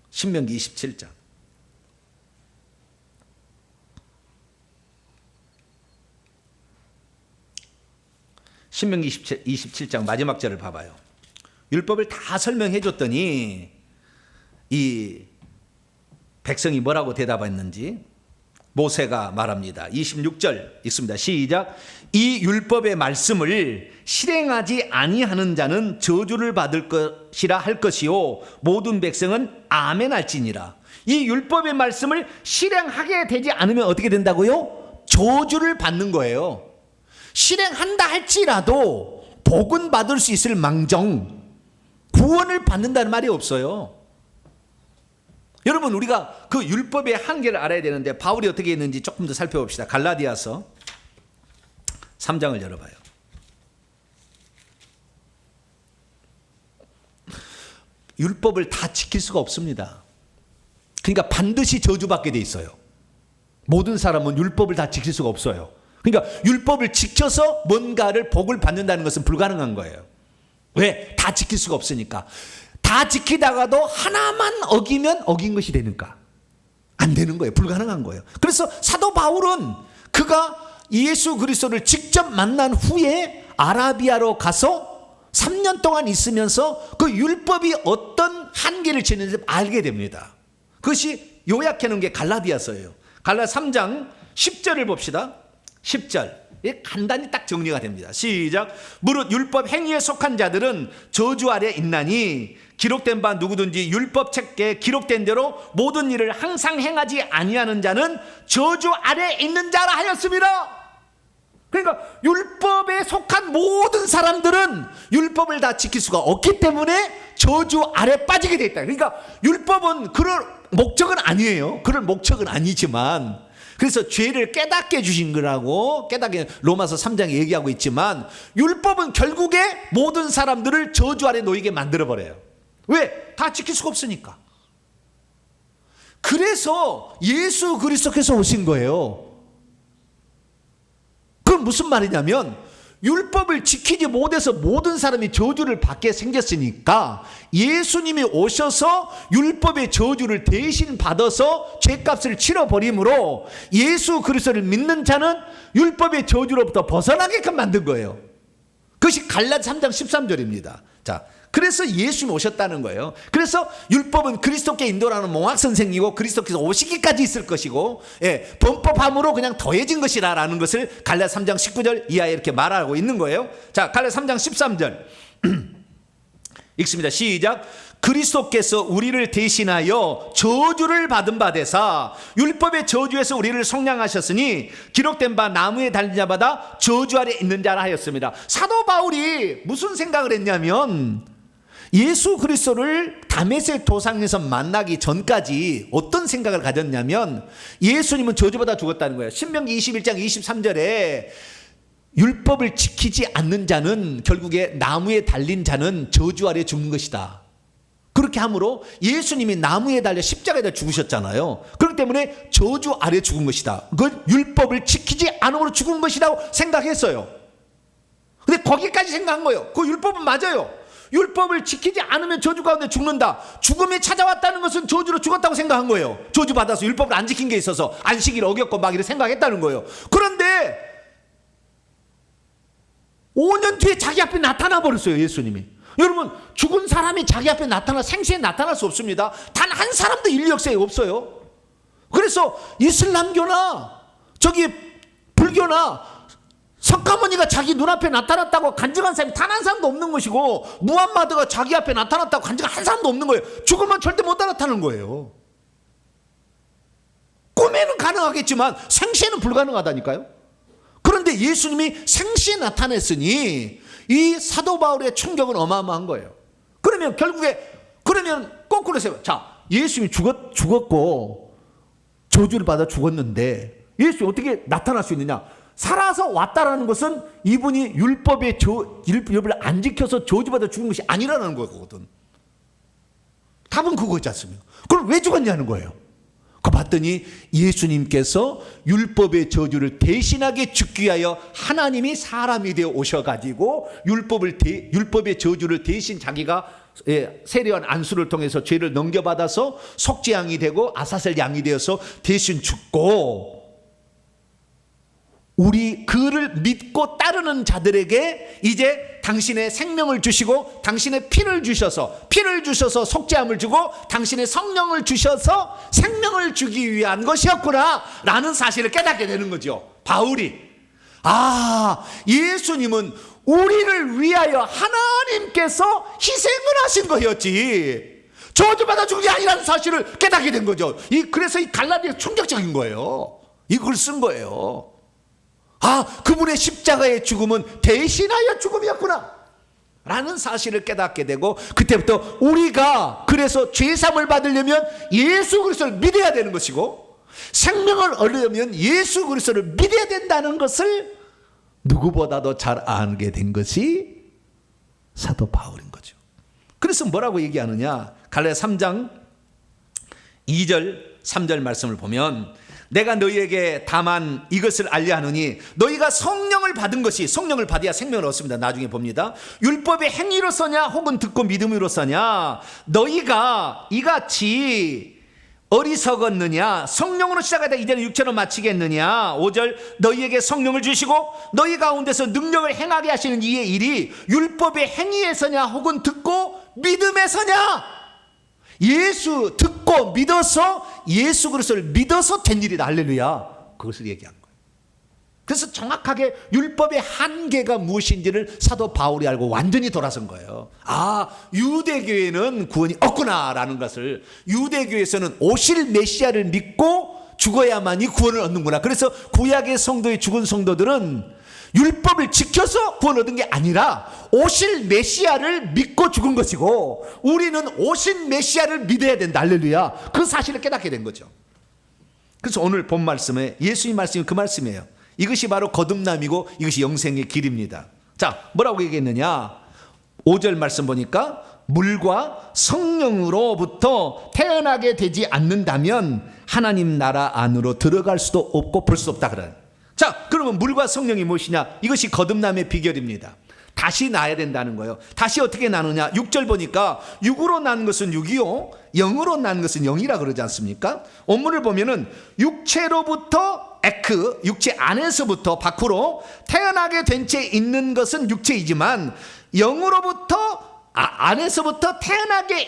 신명기 27장. 신명기 27장 마지막 절을 봐봐요. 율법을 다 설명해 줬더니 이 백성이 뭐라고 대답했는지 모세가 말합니다. 26절 읽습니다. 시작. 이 율법의 말씀을 실행하지 아니하는 자는 저주를 받을 것이라 할 것이요 모든 백성은 아멘 할지니라. 이 율법의 말씀을 실행하게 되지 않으면 어떻게 된다고요? 저주를 받는 거예요. 실행한다 할지라도 복은 받을 수 있을 망정 구원을 받는다는 말이 없어요. 여러분, 우리가 그 율법의 한계를 알아야 되는데 바울이 어떻게 했는지 조금 더 살펴봅시다. 갈라디아서 3장을 열어봐요. 율법을 다 지킬 수가 없습니다. 그러니까 반드시 저주받게 돼 있어요. 모든 사람은 율법을 다 지킬 수가 없어요. 그러니까 율법을 지켜서 뭔가를 복을 받는다는 것은 불가능한 거예요. 왜? 다 지킬 수가 없으니까. 다 지키다가도 하나만 어기면 어긴 것이 되니까 안 되는 거예요. 불가능한 거예요. 그래서 사도 바울은 그가 예수 그리스도를 직접 만난 후에 아라비아로 가서 3년 동안 있으면서 그 율법이 어떤 한계를 치는지 알게 됩니다. 그것이 요약해 놓은 게 갈라디아서예요. 갈라 3장 10절을 봅시다. 10절. 간단히 딱 정리가 됩니다. 시작. 무릇 율법 행위에 속한 자들은 저주 아래 있나니 기록된 바 누구든지 율법 책에 기록된 대로 모든 일을 항상 행하지 아니하는 자는 저주 아래 있는 자라 하였습니다. 그러니까 율법에 속한 모든 사람들은 율법을 다 지킬 수가 없기 때문에 저주 아래 빠지게 돼 있다. 그러니까 율법은 그럴 목적은 아니에요. 그럴 목적은 아니지만, 그래서 죄를 깨닫게 주신 거라고 깨닫게 로마서 3장에 얘기하고 있지만, 율법은 결국에 모든 사람들을 저주 아래 놓이게 만들어버려요. 왜? 다 지킬 수가 없으니까. 그래서 예수 그리스도께서 오신 거예요. 그건 무슨 말이냐면 율법을 지키지 못해서 모든 사람이 저주를 받게 생겼으니까 예수님이 오셔서 율법의 저주를 대신 받아서 죄값을 치러버림으로 예수 그리스도를 믿는 자는 율법의 저주로부터 벗어나게끔 만든 거예요. 그것이 갈라디아 3장 13절입니다. 자, 그래서 예수님이 오셨다는 거예요. 그래서 율법은 그리스도께 인도라는 몽학 선생이고 그리스도께서 오시기까지 있을 것이고, 범법함으로 그냥 더해진 것이라는 것을 갈라디아 3장 19절 이하에 이렇게 말하고 있는 거예요. 자, 갈라디아 3장 13절 읽습니다. 시작. 그리스도께서 우리를 대신하여 저주를 받은 바 되사 율법의 저주에서 우리를 속량하셨으니 기록된 바 나무에 달린 자마다 저주 아래 있는 자라 하였습니다. 사도 바울이 무슨 생각을 했냐면 예수 그리스도를 다메섹 도상에서 만나기 전까지 어떤 생각을 가졌냐면 예수님은 저주받아 죽었다는 거예요. 신명기 21장 23절에 율법을 지키지 않는 자는 결국에 나무에 달린 자는 저주 아래 죽는 것이다. 그렇게 함으로 예수님이 나무에 달려 십자가에 달려 죽으셨잖아요. 그렇기 때문에 저주 아래 죽은 것이다. 그건 율법을 지키지 않음으로 죽은 것이라고 생각했어요. 근데 거기까지 생각한 거예요. 그 율법은 맞아요. 율법을 지키지 않으면 저주 가운데 죽는다. 죽음이 찾아왔다는 것은 저주로 죽었다고 생각한 거예요. 저주받아서 율법을 안 지킨 게 있어서 안식일을 어겼고 막 이렇게 생각했다는 거예요. 그런데 5년 뒤에 자기 앞에 나타나 버렸어요. 예수님이. 여러분, 죽은 사람이 자기 앞에 생시에 나타날 수 없습니다. 단 한 사람도 인류 역사에 없어요. 그래서 이슬람교나 저기 불교나 석가모니가 자기 눈앞에 나타났다고 간증한 사람이 단 한 사람도 없는 것이고, 무함마드가 자기 앞에 나타났다고 간증한 한 사람도 없는 거예요. 죽으면 절대 못 나타나는 거예요. 꿈에는 가능하겠지만 생시에는 불가능하다니까요. 그런데 예수님이 생시에 나타냈으니 이 사도 바울의 충격은 어마어마한 거예요. 그러면 결국에 거꾸로 해서, 자, 예수님이 죽었고 저주를 받아 죽었는데 예수님이 어떻게 나타날 수 있느냐? 살아서 왔다라는 것은 이분이 율법을 안 지켜서 저주받아 죽은 것이 아니라는 거거든. 답은 그거지 않습니까? 그럼 왜 죽었냐는 거예요. 그 봤더니 예수님께서 율법의 저주를 대신하게 죽기 위하여 하나님이 사람이 되어 오셔가지고 율법의 저주를 대신 자기가 세례요한 안수를 통해서 죄를 넘겨받아서 속죄양이 되고 아사셀 양이 되어서 대신 죽고, 우리 그를 믿고 따르는 자들에게 이제 당신의 생명을 주시고 당신의 피를 주셔서 속죄함을 주고 당신의 성령을 주셔서 생명을 주기 위한 것이었구나 라는 사실을 깨닫게 되는 거죠. 바울이 예수님은 우리를 위하여 하나님께서 희생을 하신 거였지 저주받아 죽은 게 아니라는 사실을 깨닫게 된 거죠. 그래서 이 갈라디아가 충격적인 거예요. 이걸 쓴 거예요. 그분의 십자가의 죽음은 대신하여 죽음이었구나 라는 사실을 깨닫게 되고, 그때부터 우리가 그래서 죄사함을 받으려면 예수 그리스도를 믿어야 되는 것이고 생명을 얻으려면 예수 그리스도를 믿어야 된다는 것을 누구보다도 잘 알게 된 것이 사도 바울인 거죠. 그래서 뭐라고 얘기하느냐? 갈라디아 3장 2절 3절 말씀을 보면, 내가 너희에게 다만 이것을 알려 하느니 너희가 성령을 받은 것이, 성령을 받아야 생명을 얻습니다. 나중에 봅니다. 율법의 행위로서냐 혹은 듣고 믿음으로서냐 너희가 이같이 어리석었느냐? 성령으로 시작하다 이제는 육체로 마치겠느냐? 5절 너희에게 성령을 주시고 너희 가운데서 능력을 행하게 하시는 이의 일이 율법의 행위에서냐 혹은 듣고 믿음에서냐? 예수 듣고 믿어서 예수 그리스도를 믿어서 된 일이다. 할렐루야. 그것을 얘기한 거예요. 그래서 정확하게 율법의 한계가 무엇인지를 사도 바울이 알고 완전히 돌아선 거예요. 유대교회는 구원이 없구나라는 것을, 유대교회에서는 오실 메시아를 믿고 죽어야만이 구원을 얻는구나. 그래서 구약의 성도의 죽은 성도들은 율법을 지켜서 구원 얻은 게 아니라 오실 메시아를 믿고 죽은 것이고, 우리는 오신 메시아를 믿어야 된다. 할렐루야. 그 사실을 깨닫게 된 거죠. 그래서 오늘 본 말씀에 예수님 말씀이 그 말씀이에요. 이것이 바로 거듭남이고 이것이 영생의 길입니다. 자, 뭐라고 얘기했느냐? 5절 말씀 보니까 물과 성령으로부터 태어나게 되지 않는다면 하나님 나라 안으로 들어갈 수도 없고 볼 수 없다 그래요. 자, 그러면 물과 성령이 무엇이냐? 이것이 거듭남의 비결입니다. 다시 나야 된다는 거예요. 다시 어떻게 나느냐? 6절 보니까 육으로 난 것은 육이요 영으로 난 것은 영이라 그러지 않습니까? 원문을 보면은 육체로부터 에크, 육체 안에서부터 밖으로 태어나게 된 채 있는 것은 육체이지만 영으로부터 안에서부터 태어나게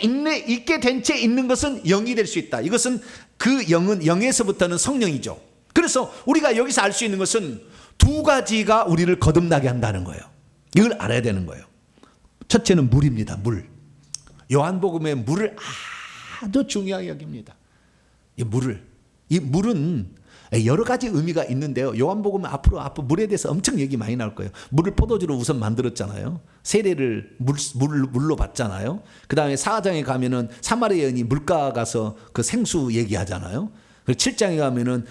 있게 된 채 있는 것은 영이 될 수 있다. 이것은 그 영은 영에서부터는 성령이죠. 그래서 우리가 여기서 알 수 있는 것은 두 가지가 우리를 거듭나게 한다는 거예요. 이걸 알아야 되는 거예요. 첫째는 물입니다. 물. 요한복음에 물을 아주 중요하게 여깁니다. 이 물은 여러 가지 의미가 있는데요. 요한복음 앞으로 물에 대해서 엄청 얘기 많이 나올 거예요. 물을 포도주로 우선 만들었잖아요. 세례를 물로 받잖아요. 그 다음에 4장에 가면은 사마리아 여인이 물가 가서 그 생수 얘기하잖아요. 7장에 가면은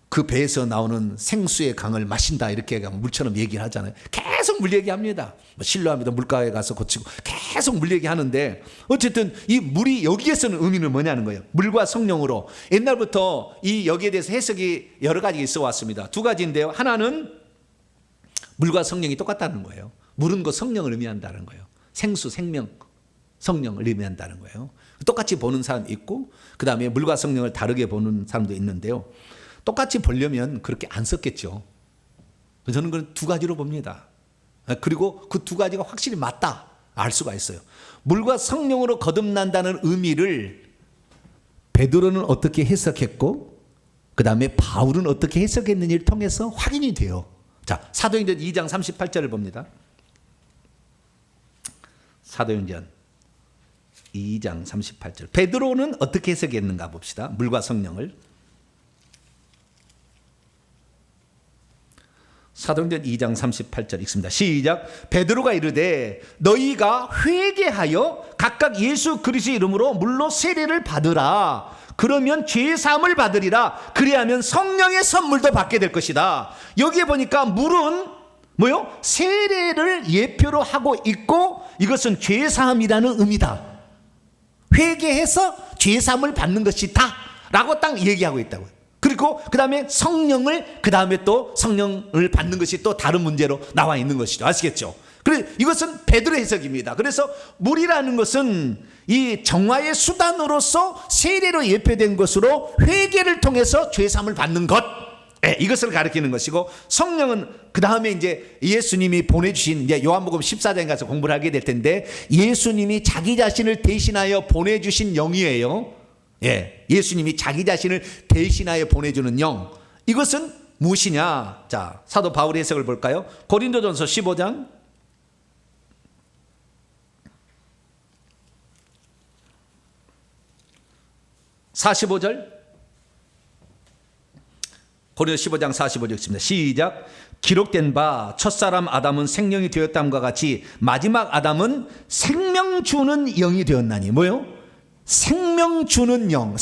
그 배에서 나오는 생수의 강을 마신다 이렇게 물처럼 얘기를 하잖아요. 계속 물 얘기합니다. 실로암에도 물가에 가서 고치고 계속 물 얘기하는데, 어쨌든 이 물이 여기에서는 의미는 뭐냐는 거예요. 물과 성령으로. 옛날부터 이 여기에 대해서 해석이 여러 가지 있어 왔습니다. 두 가지인데요. 하나는 물과 성령이 똑같다는 거예요. 물은 그 성령을 의미한다는 거예요. 생수, 생명, 성령을 의미한다는 거예요. 똑같이 보는 사람이 있고, 그 다음에 물과 성령을 다르게 보는 사람도 있는데요. 똑같이 보려면 그렇게 안 썼겠죠. 저는 그건 두 가지로 봅니다. 그리고 그 두 가지가 확실히 맞다 알 수가 있어요. 물과 성령으로 거듭난다는 의미를 베드로는 어떻게 해석했고, 그 다음에 바울은 어떻게 해석했는지를 통해서 확인이 돼요. 자, 사도행전 2장 38절을 봅니다. 사도행전 2장 38절. 베드로는 어떻게 해석했는가 봅시다. 물과 성령을. 사도행전 2장 38절 읽습니다. 시작. 베드로가 이르되 너희가 회개하여 각각 예수 그리스도의 이름으로 물로 세례를 받으라. 그러면 죄 사함을 받으리라. 그리하면 성령의 선물도 받게 될 것이다. 여기에 보니까 물은 뭐요? 세례를 예표로 하고 있고 이것은 죄 사함이라는 의미다. 회개해서 죄 사함을 받는 것이다 라고 딱 얘기하고 있다고요. 그리고 그 다음에 성령을 그 다음에 또 성령을 받는 것이 또 다른 문제로 나와 있는 것이죠. 아시겠죠? 그래서 이것은 베드로 해석입니다. 그래서 물이라는 것은 이 정화의 수단으로서 세례로 예표된 것으로 회개를 통해서 죄사함을 받는 것, 이것을 가리키는 것이고, 성령은 그 다음에 이제 예수님이 보내주신, 이제 요한복음 14장에 가서 공부를 하게 될 텐데, 예수님이 자기 자신을 대신하여 보내주신 영이에요. 예수님이 자기 자신을 대신하여 보내주는 영. 이것은 무엇이냐? 자, 사도 바울의 해석을 볼까요? 고린도전서 15장 45절. 고린도서 15장 45절 읽습니다. 시작. 기록된 바 첫사람 아담은 생명이 되었담과 같이 마지막 아담은 생명 주는 영이 되었나니. 뭐요? 생명 주는 영,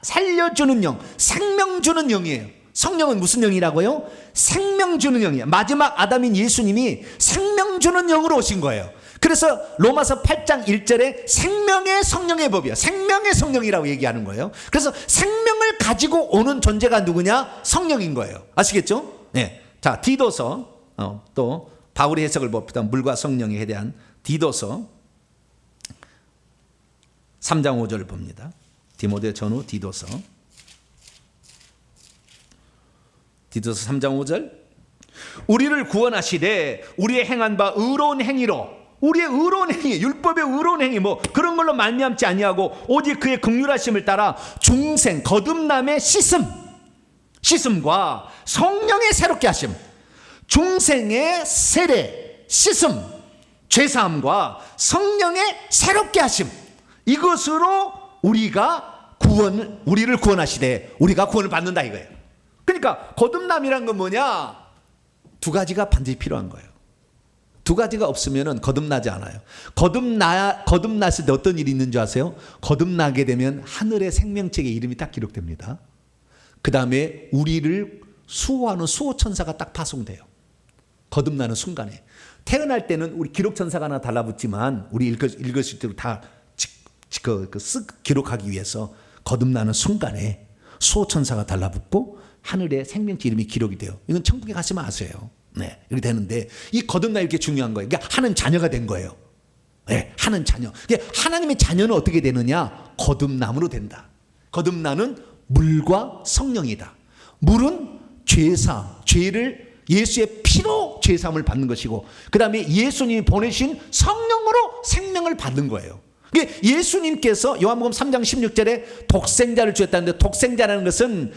살려주는 영, 생명 주는 영이에요. 성령은 무슨 영이라고요? 생명 주는 영이에요. 마지막 아담인 예수님이 생명 주는 영으로 오신 거예요. 그래서 로마서 8장 1절에 생명의 성령의 법이요, 생명의 성령이라고 얘기하는 거예요. 그래서 생명을 가지고 오는 존재가 누구냐? 성령인 거예요. 아시겠죠? 네. 자, 디도서, 또 바울의 해석을 봅시다. 물과 성령에 대한 디도서 3장 5절을 봅니다. 디모데 전후 디도서 3장 5절. 우리를 구원하시되 우리의 행한 바 의로운 행위로, 우리의 의로운 행위, 율법의 의로운 행위 뭐 그런 걸로 말미암지 아니하고 오직 그의 긍휼하심을 따라 중생 거듭남의 씻음과 성령의 새롭게 하심, 중생의 세례, 씻음, 죄사함과 성령의 새롭게 하심, 이것으로 우리를 구원하시되 우리가 구원을 받는다 이거예요. 그러니까 거듭남이란 건 뭐냐? 두 가지가 반드시 필요한 거예요. 두 가지가 없으면 거듭나지 않아요. 거듭났을 때 어떤 일이 있는 줄 아세요? 거듭나게 되면 하늘의 생명책에 이름이 딱 기록됩니다. 그 다음에 우리를 수호하는 수호천사가 딱 파송돼요. 거듭나는 순간에. 태어날 때는 우리 기록천사가 하나 달라붙지만 우리 읽으실 때로 다 기록하기 위해서 거듭나는 순간에 수호천사가 달라붙고 하늘의 생명체 이름이 기록이 돼요. 이건 천국에 가시면 아세요. 네, 이렇게 되는데 이 거듭나 이렇게 중요한 거예요. 그러니까 하나님 자녀가 된 거예요. 네, 하나님 자녀. 그러니까 하나님의 자녀는 어떻게 되느냐? 거듭남으로 된다. 거듭나는 물과 성령이다. 물은 죄를 예수의 피로 죄사함을 받는 것이고, 그 다음에 예수님이 보내신 성령으로 생명을 받는 거예요. 예수님께서 요한복음 3장 16절에 독생자를 주셨다는데, 독생자라는 것은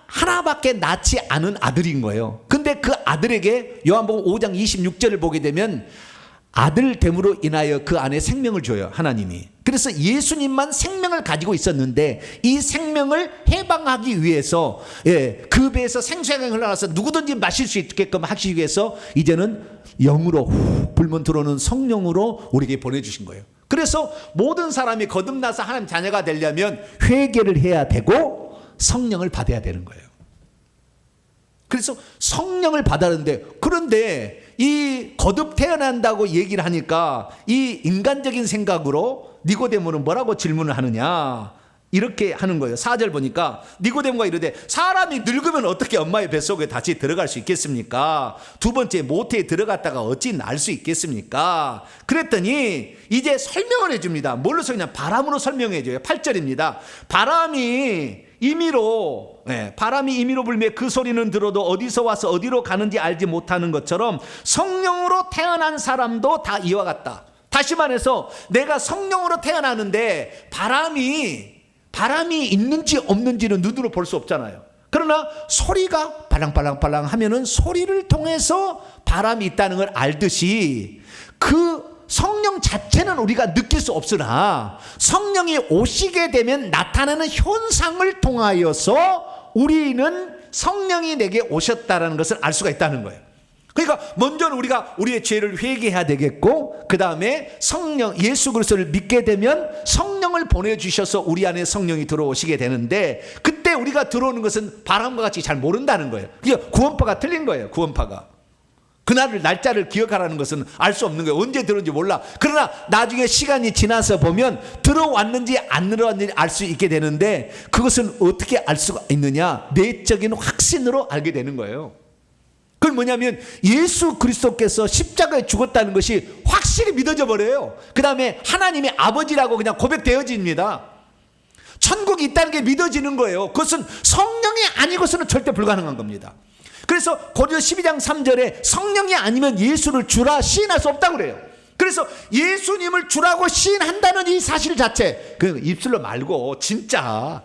하나밖에 낳지 않은 아들인 거예요. 근데 그 아들에게 요한복음 5장 26절을 보게 되면 아들됨으로 인하여 그 안에 생명을 줘요, 하나님이. 그래서 예수님만 생명을 가지고 있었는데 이 생명을 해방하기 위해서, 그 배에서 생수가 흘러나서 누구든지 마실 수 있게끔 하기 위해서 이제는 영으로 불면 들어오는 성령으로 우리에게 보내주신 거예요. 그래서 모든 사람이 거듭나서 하나님 자녀가 되려면 회개를 해야 되고 성령을 받아야 되는 거예요. 그래서 성령을 받았는데, 그런데 이 거듭 태어난다고 얘기를 하니까 이 인간적인 생각으로 니고데모는 뭐라고 질문을 하느냐, 이렇게 하는 거예요. 4절 보니까 니고데모가 이르되 사람이 늙으면 어떻게 엄마의 뱃속에 다시 들어갈 수 있겠습니까? 두 번째 모태에 들어갔다가 어찌 날 수 있겠습니까? 그랬더니 이제 설명을 해줍니다. 뭘로 설명하냐? 바람으로 설명해줘요. 8절입니다. 바람이 임의로 불며 그 소리는 들어도 어디서 와서 어디로 가는지 알지 못하는 것처럼 성령으로 태어난 사람도 다 이와 같다. 다시 말해서 내가 성령으로 태어나는데 바람이 있는지 없는지는 눈으로 볼 수 없잖아요. 그러나 소리가 발랑발랑발랑 하면은 소리를 통해서 바람이 있다는 걸 알듯이 그 성령 자체는 우리가 느낄 수 없으나 성령이 오시게 되면 나타나는 현상을 통하여서 우리는 성령이 내게 오셨다라는 것을 알 수가 있다는 거예요. 그러니까 먼저는 우리가 우리의 죄를 회개해야 되겠고, 그 다음에 성령 예수 그리스도를 믿게 되면 성령을 보내주셔서 우리 안에 성령이 들어오시게 되는데, 그때 우리가 들어오는 것은 바람과 같이 잘 모른다는 거예요. 그러니까 구원파가 틀린 거예요. 구원파가 그날을 날짜를 기억하라는 것은 알 수 없는 거예요. 언제 들어온지 몰라. 그러나 나중에 시간이 지나서 보면 들어왔는지 안 들어왔는지 알 수 있게 되는데, 그것은 어떻게 알 수가 있느냐? 내적인 확신으로 알게 되는 거예요. 그건 뭐냐면 예수 그리스도께서 십자가에 죽었다는 것이 확실히 믿어져 버려요. 그 다음에 하나님이 아버지라고 그냥 고백되어집니다. 천국이 있다는 게 믿어지는 거예요. 그것은 성령이 아니고서는 절대 불가능한 겁니다. 그래서 고린도서 12장 3절에 성령이 아니면 예수를 주라 시인할 수 없다고 그래요. 그래서 예수님을 주라고 시인한다는 이 사실 자체, 그 입술로 말고 진짜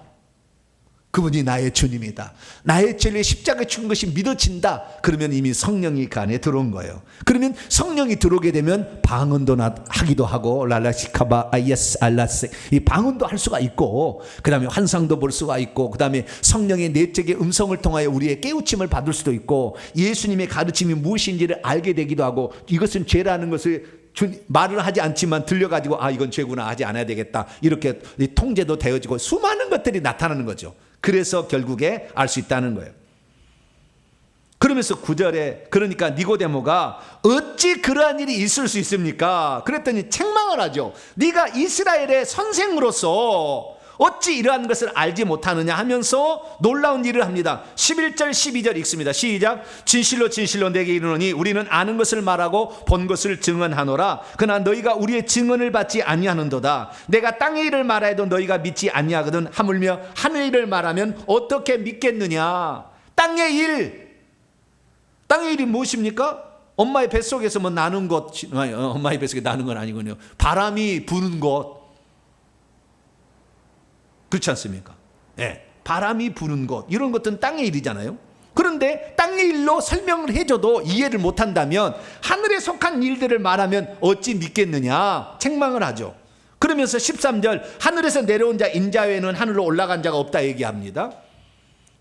그분이 나의 주님이다, 나의 죄를 십자가에 죽은 것이 믿어진다, 그러면 이미 성령이 그 안에 들어온 거예요. 그러면 성령이 들어오게 되면 방언도 하기도 하고, 랄라시카바 아이에스 알라스, 이 방언도 할 수가 있고, 그 다음에 환상도 볼 수가 있고, 그 다음에 성령의 내적의 음성을 통하여 우리의 깨우침을 받을 수도 있고, 예수님의 가르침이 무엇인지를 알게 되기도 하고, 이것은 죄라는 것을 말을 하지 않지만 들려가지고 아 이건 죄구나 하지 않아야 되겠다, 이렇게 통제도 되어지고 수많은 것들이 나타나는 거죠. 그래서 결국에 알 수 있다는 거예요. 그러면서 9절에 그러니까 니고데모가 어찌 그러한 일이 있을 수 있습니까? 그랬더니 책망을 하죠. 네가 이스라엘의 선생으로서 어찌 이러한 것을 알지 못하느냐 하면서 놀라운 일을 합니다. 11절 12절 읽습니다. 시작. 진실로 진실로 내게 이르노니 우리는 아는 것을 말하고 본 것을 증언하노라. 그러나 너희가 우리의 증언을 받지 아니하는도다. 내가 땅의 일을 말하여도 너희가 믿지 아니하거든. 하물며 하늘 일을 말하면 어떻게 믿겠느냐. 땅의 일이 무엇입니까? 엄마의 뱃속에서 뭐 나는 것, 엄마의 뱃속에 나는 건 아니군요. 바람이 부는 것, 그렇지 않습니까? 네. 바람이 부는 것, 이런 것들은 땅의 일이잖아요. 그런데 땅의 일로 설명을 해줘도 이해를 못한다면 하늘에 속한 일들을 말하면 어찌 믿겠느냐 책망을 하죠. 그러면서 13절 하늘에서 내려온 자 인자 외에는 하늘로 올라간 자가 없다 얘기합니다.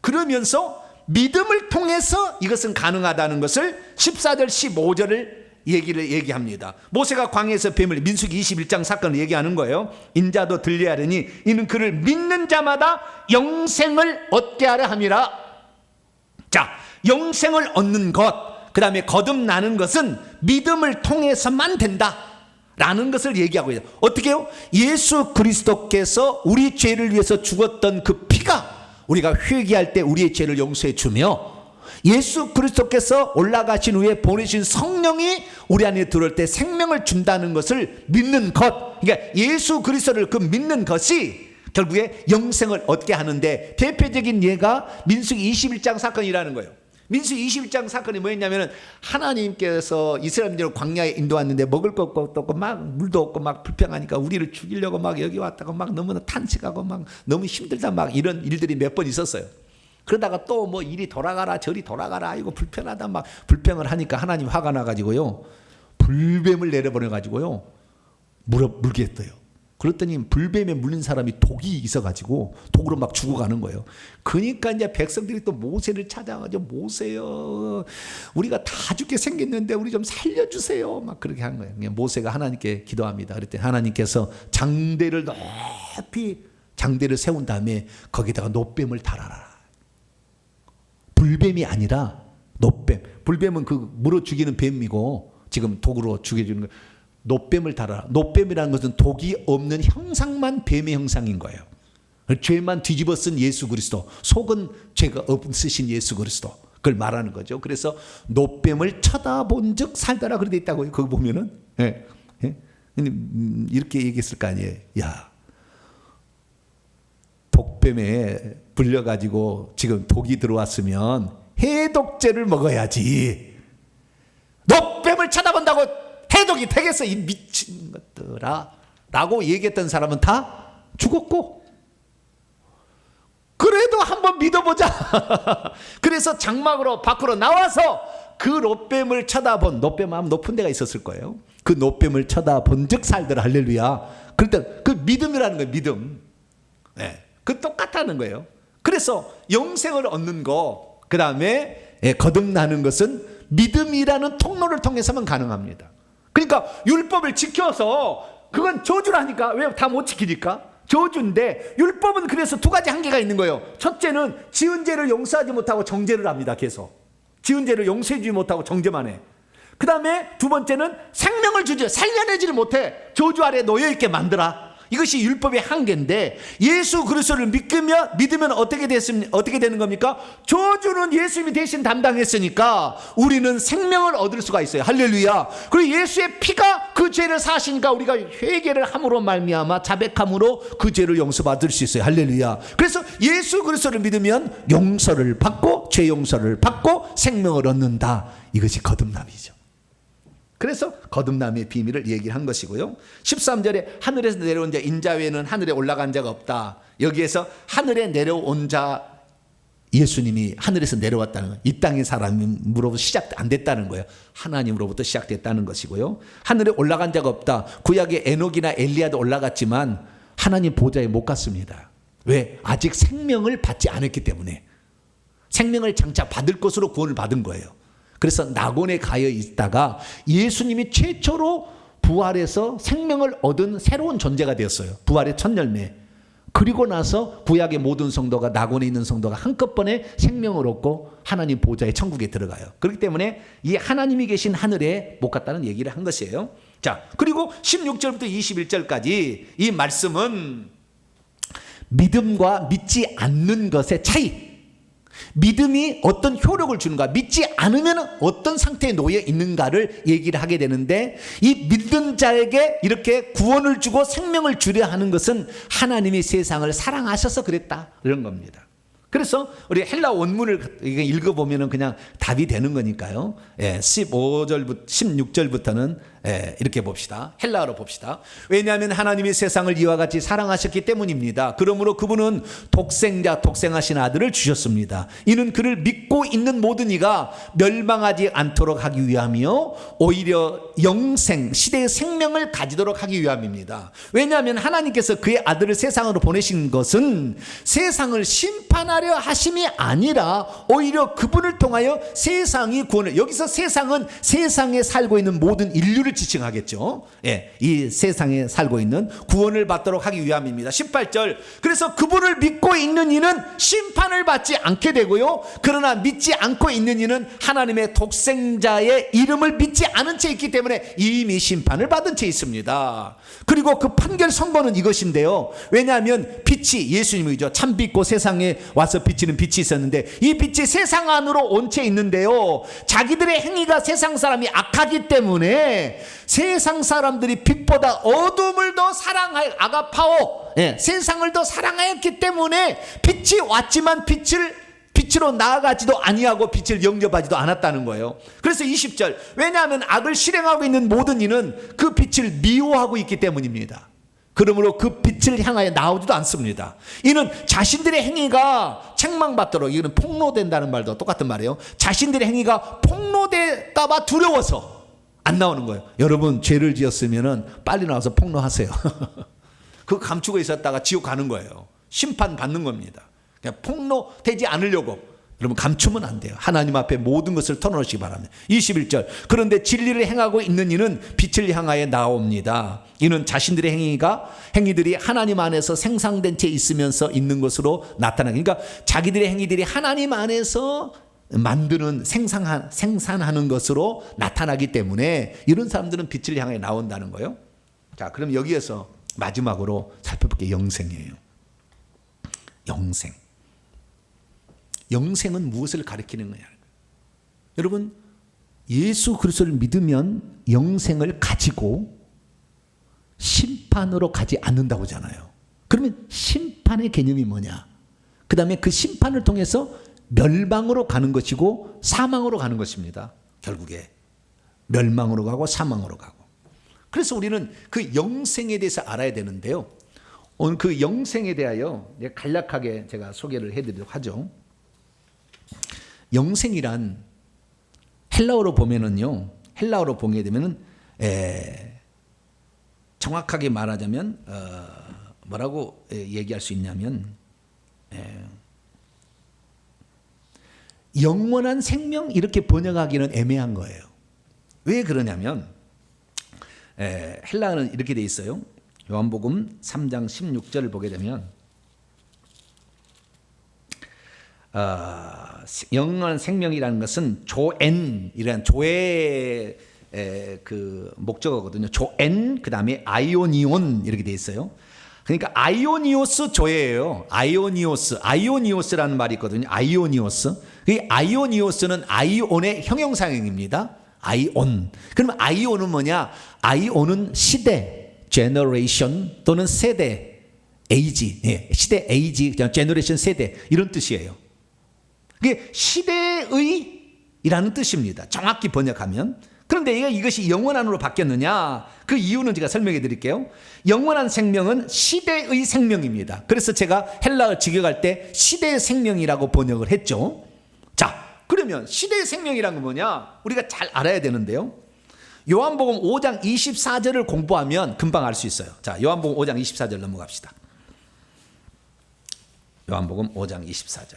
그러면서 믿음을 통해서 이것은 가능하다는 것을 14절 15절을 얘기합니다. 모세가 광야에서 뱀을, 민수기 21장 사건을 얘기하는 거예요. 인자도 들려야 하려니 이는 그를 믿는 자마다 영생을 얻게 하려 함이라. 자, 영생을 얻는 것, 그 다음에 거듭나는 것은 믿음을 통해서만 된다 라는 것을 얘기하고 있어요. 어떻게 해요? 예수 그리스도께서 우리 죄를 위해서 죽었던 그 피가 우리가 회개할 때 우리의 죄를 용서해 주며, 예수 그리스도께서 올라가신 후에 보내신 성령이 우리 안에 들어올 때 생명을 준다는 것을 믿는 것, 그러니까 예수 그리스도를 그 믿는 것이 결국에 영생을 얻게 하는데 대표적인 예가 민수기 21장 사건이라는 거예요. 민수기 21장 사건이 뭐였냐면 하나님께서 이스라엘들을 광야에 인도했는데 먹을 것도 없고 막 물도 없고 막 불평하니까 우리를 죽이려고 막 여기 왔다가 막 너무나 탄식하고 막 너무 힘들다 막 이런 일들이 몇 번 있었어요. 그러다가 또 뭐 이리 돌아가라 저리 돌아가라 이거 불편하다 막 불평을 하니까 하나님 화가 나가지고요 불뱀을 내려보내가지고요 물게 했어요. 그랬더니 불뱀에 물린 사람이 독이 있어가지고 독으로 막 죽어가는 거예요. 그러니까 이제 백성들이 또 모세를 찾아가지고 모세요 우리가 다 죽게 생겼는데 우리 좀 살려주세요 막 그렇게 한 거예요. 모세가 하나님께 기도합니다. 그랬더니 하나님께서 장대를 높이 장대를 세운 다음에 거기다가 노뱀을 달아라. 불뱀이 아니라 노뱀. 불뱀은 그 물어 죽이는 뱀이고 지금 독으로 죽여주는 거. 노뱀을 달아라. 노뱀이라는 것은 독이 없는 형상만 뱀의 형상인 거예요. 죄만 뒤집어 쓴 예수 그리스도, 속은 죄가 없으신 예수 그리스도, 그걸 말하는 거죠. 그래서 노뱀을 쳐다본 즉 살더라 그렇게 돼 있다고요. 그거 보면은 이렇게 얘기했을 거 아니에요. 야, 독뱀에 불려가지고 지금 독이 들어왔으면 해독제를 먹어야지. 노뱀을 쳐다본다고 해독이 되겠어 이 미친 것들아 라고 얘기했던 사람은 다 죽었고, 그래도 한번 믿어보자. 그래서 장막으로 밖으로 나와서 그 노뱀을 쳐다본, 노뱀 하면 높은 데가 있었을 거예요. 그 노뱀을 쳐다본 즉 살더라. 할렐루야. 그럴 그 믿음이라는 거예요. 믿음. 네. 그 똑같다는 거예요. 그래서 영생을 얻는 거, 그 다음에 거듭나는 것은 믿음이라는 통로를 통해서만 가능합니다. 그러니까 율법을 지켜서 그건 저주라니까. 왜 다 못 지키니까? 저주인데 율법은 그래서 두 가지 한계가 있는 거예요. 첫째는 지은 죄를 용서하지 못하고 정죄를 합니다. 계속 지은 죄를 용서해주지 못하고 정죄만 해. 그 다음에 두 번째는 생명을 주지 살려내지를 못해. 저주 아래 놓여있게 만들어. 이것이 율법의 한계인데 예수 그리스도를 믿으면 어떻게 되는 겁니까? 저주는 예수님이 대신 담당했으니까 우리는 생명을 얻을 수가 있어요. 할렐루야. 그리고 예수의 피가 그 죄를 사시니까 우리가 회개를 함으로 말미암아 자백함으로 그 죄를 용서받을 수 있어요. 할렐루야. 그래서 예수 그리스도를 믿으면 용서를 받고 죄 용서를 받고 생명을 얻는다. 이것이 거듭남이죠. 그래서 거듭남의 비밀을 얘기를 한 것이고요. 13절에 하늘에서 내려온 자 인자 외에는 하늘에 올라간 자가 없다. 여기에서 하늘에 내려온 자 예수님이 하늘에서 내려왔다는 거예요. 이 땅의 사람으로부터 시작 안 됐다는 거예요. 하나님으로부터 시작됐다는 것이고요. 하늘에 올라간 자가 없다. 구약의 에녹이나 엘리야도 올라갔지만 하나님 보좌에 못 갔습니다. 왜? 아직 생명을 받지 않았기 때문에. 생명을 장차 받을 것으로 구원을 받은 거예요. 그래서 낙원에 가여 있다가 예수님이 최초로 부활해서 생명을 얻은 새로운 존재가 되었어요. 부활의 첫 열매. 그리고 나서 구약의 모든 성도가 낙원에 있는 성도가 한꺼번에 생명을 얻고 하나님 보좌의 천국에 들어가요. 그렇기 때문에 이 하나님이 계신 하늘에 못 갔다는 얘기를 한 것이에요. 자, 그리고 16절부터 21절까지 이 말씀은 믿음과 믿지 않는 것의 차이, 믿음이 어떤 효력을 주는가, 믿지 않으면 어떤 상태에 놓여 있는가를 얘기를 하게 되는데, 이 믿는 자에게 이렇게 구원을 주고 생명을 주려 하는 것은 하나님이 세상을 사랑하셔서 그랬다, 이런 겁니다. 그래서 우리 헬라 원문을 읽어보면 그냥 답이 되는 거니까요. 16절부터는 이렇게 봅시다. 헬라어로 봅시다. 왜냐하면 하나님이 세상을 이와 같이 사랑하셨기 때문입니다. 그러므로 그분은 독생하신 아들을 주셨습니다. 이는 그를 믿고 있는 모든 이가 멸망하지 않도록 하기 위함이요 오히려 영생, 시대의 생명을 가지도록 하기 위함입니다. 왜냐하면 하나님께서 그의 아들을 세상으로 보내신 것은 세상을 심판하려 하심이 아니라 오히려 그분을 통하여 세상이 구원을, 여기서 세상은 세상에 살고 있는 모든 인류를 지칭하겠죠. 이 세상에 살고 있는 구원을 받도록 하기 위함입니다. 18절, 그래서 그분을 믿고 있는 이는 심판을 받지 않게 되고요, 그러나 믿지 않고 있는 이는 하나님의 독생자의 이름을 믿지 않은 채 있기 때문에 이미 심판을 받은 채 있습니다. 그리고 그 판결 선고는 이것인데요, 왜냐하면 빛이 예수님이죠. 참빛고 세상에 와서 비치는 빛이 있었는데 이 빛이 세상 안으로 온 채 있는데요, 자기들의 행위가 세상 사람이 악하기 때문에 세상 사람들이 빛보다 어둠을 더 사랑하여 아가파오, 세상을 더 사랑하였기 때문에 빛이 왔지만 빛으로 나아가지도 아니하고 빛을 영접하지도 않았다는 거예요. 그래서 20절, 왜냐하면 악을 실행하고 있는 모든 이는 그 빛을 미워하고 있기 때문입니다. 그러므로 그 빛을 향하여 나오지도 않습니다. 이는 자신들의 행위가 책망받도록, 이거는 폭로된다는 말도 똑같은 말이에요. 자신들의 행위가 폭로될까 봐 두려워서 안 나오는 거예요. 여러분, 죄를 지었으면 빨리 나와서 폭로하세요. 그거 감추고 있었다가 지옥 가는 거예요. 심판 받는 겁니다. 그냥 폭로되지 않으려고 여러분 감추면 안 돼요. 하나님 앞에 모든 것을 털어놓으시기 바랍니다. 21절, 그런데 진리를 행하고 있는 이는 빛을 향하여 나옵니다. 이는 자신들의 행위들이 하나님 안에서 생산된 채 있으면서 있는 것으로 나타나는, 그러니까 자기들의 행위들이 하나님 안에서 만드는 생산하는 것으로 나타나기 때문에 이런 사람들은 빛을 향해 나온다는 거예요. 자, 그럼 여기에서 마지막으로 살펴볼 게 영생이에요. 영생은 무엇을 가리키는 거냐? 여러분, 예수 그리스도를 믿으면 영생을 가지고 심판으로 가지 않는다고 하잖아요. 그러면 심판의 개념이 뭐냐? 그 다음에 그 심판을 통해서 멸망으로 가는 것이고 사망으로 가는 것입니다. 결국에 멸망으로 가고 사망으로 가고. 그래서 우리는 그 영생에 대해서 알아야 되는데요, 오늘 그 영생에 대하여 간략하게 제가 소개를 해드리도록 하죠. 영생이란 헬라어로 보면은요, 헬라어로 보게 되면은 정확하게 말하자면 뭐라고 얘기할 수 있냐면 영원한 생명 이렇게 번역하기는 애매한 거예요. 왜 그러냐면 헬라어는 이렇게 돼 있어요. 요한복음 3장 16절을 보게 되면 영원한 생명이라는 것은 조엔이라는 조의 그 목적어거든요. 조엔 그다음에 아이오니온 이렇게 돼 있어요. 그러니까 아이오니오스 조예요. 아이오니오스라는 말이 있거든요. 아이오니오스. 이 아이오니오스는 아이온의 형용사형입니다. 아이온. 그러면 아이온은 뭐냐? 아이온은 시대, generation 또는 세대, age, 시대, age, generation 세대 이런 뜻이에요. 그게 시대의이라는 뜻입니다. 정확히 번역하면. 그런데 이것이 영원한으로 바뀌었느냐? 그 이유는 제가 설명해 드릴게요. 영원한 생명은 시대의 생명입니다. 그래서 제가 헬라어 직역할 때 시대의 생명이라고 번역을 했죠. 자, 그러면 시대의 생명이란 건 뭐냐? 우리가 잘 알아야 되는데요. 요한복음 5장 24절을 공부하면 금방 알 수 있어요. 자, 요한복음 5장 24절 넘어갑시다. 요한복음 5장 24절.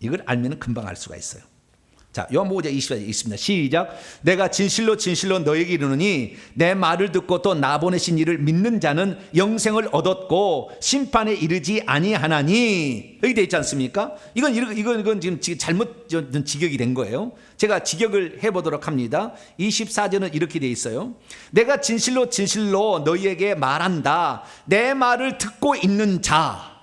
이걸 알면 금방 알 수가 있어요. 자, 요한복음 5장 24절 있습니다. 시작. 내가 진실로 진실로 너에게 이르노니 내 말을 듣고 또 나 보내신 이를 믿는 자는 영생을 얻었고 심판에 이르지 아니하나니. 여기 돼 있지 않습니까? 이건 지금 잘못 직역이 된 거예요. 제가 직역을 해보도록 합니다. 24절은 이렇게 돼 있어요. 내가 진실로 진실로 너희에게 말한다. 내 말을 듣고 있는 자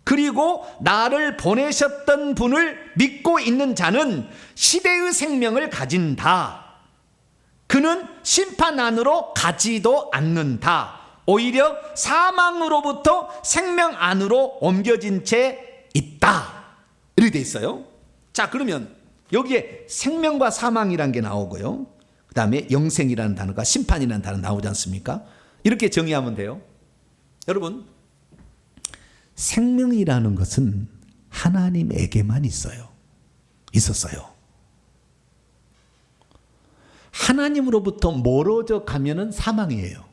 그리고 나를 보내셨던 분을 믿고 있는 자는 시대의 생명을 가진다. 그는 심판 안으로 가지도 않는다. 오히려 사망으로부터 생명 안으로 옮겨진 채 있다. 이렇게 돼 있어요. 자, 그러면 여기에 생명과 사망이라는 게 나오고요. 그 다음에 영생이라는 단어가 심판이라는 단어 나오지 않습니까? 이렇게 정의하면 돼요. 여러분, 생명이라는 것은 하나님에게만 있었어요. 하나님으로부터 멀어져 가면은 사망이에요.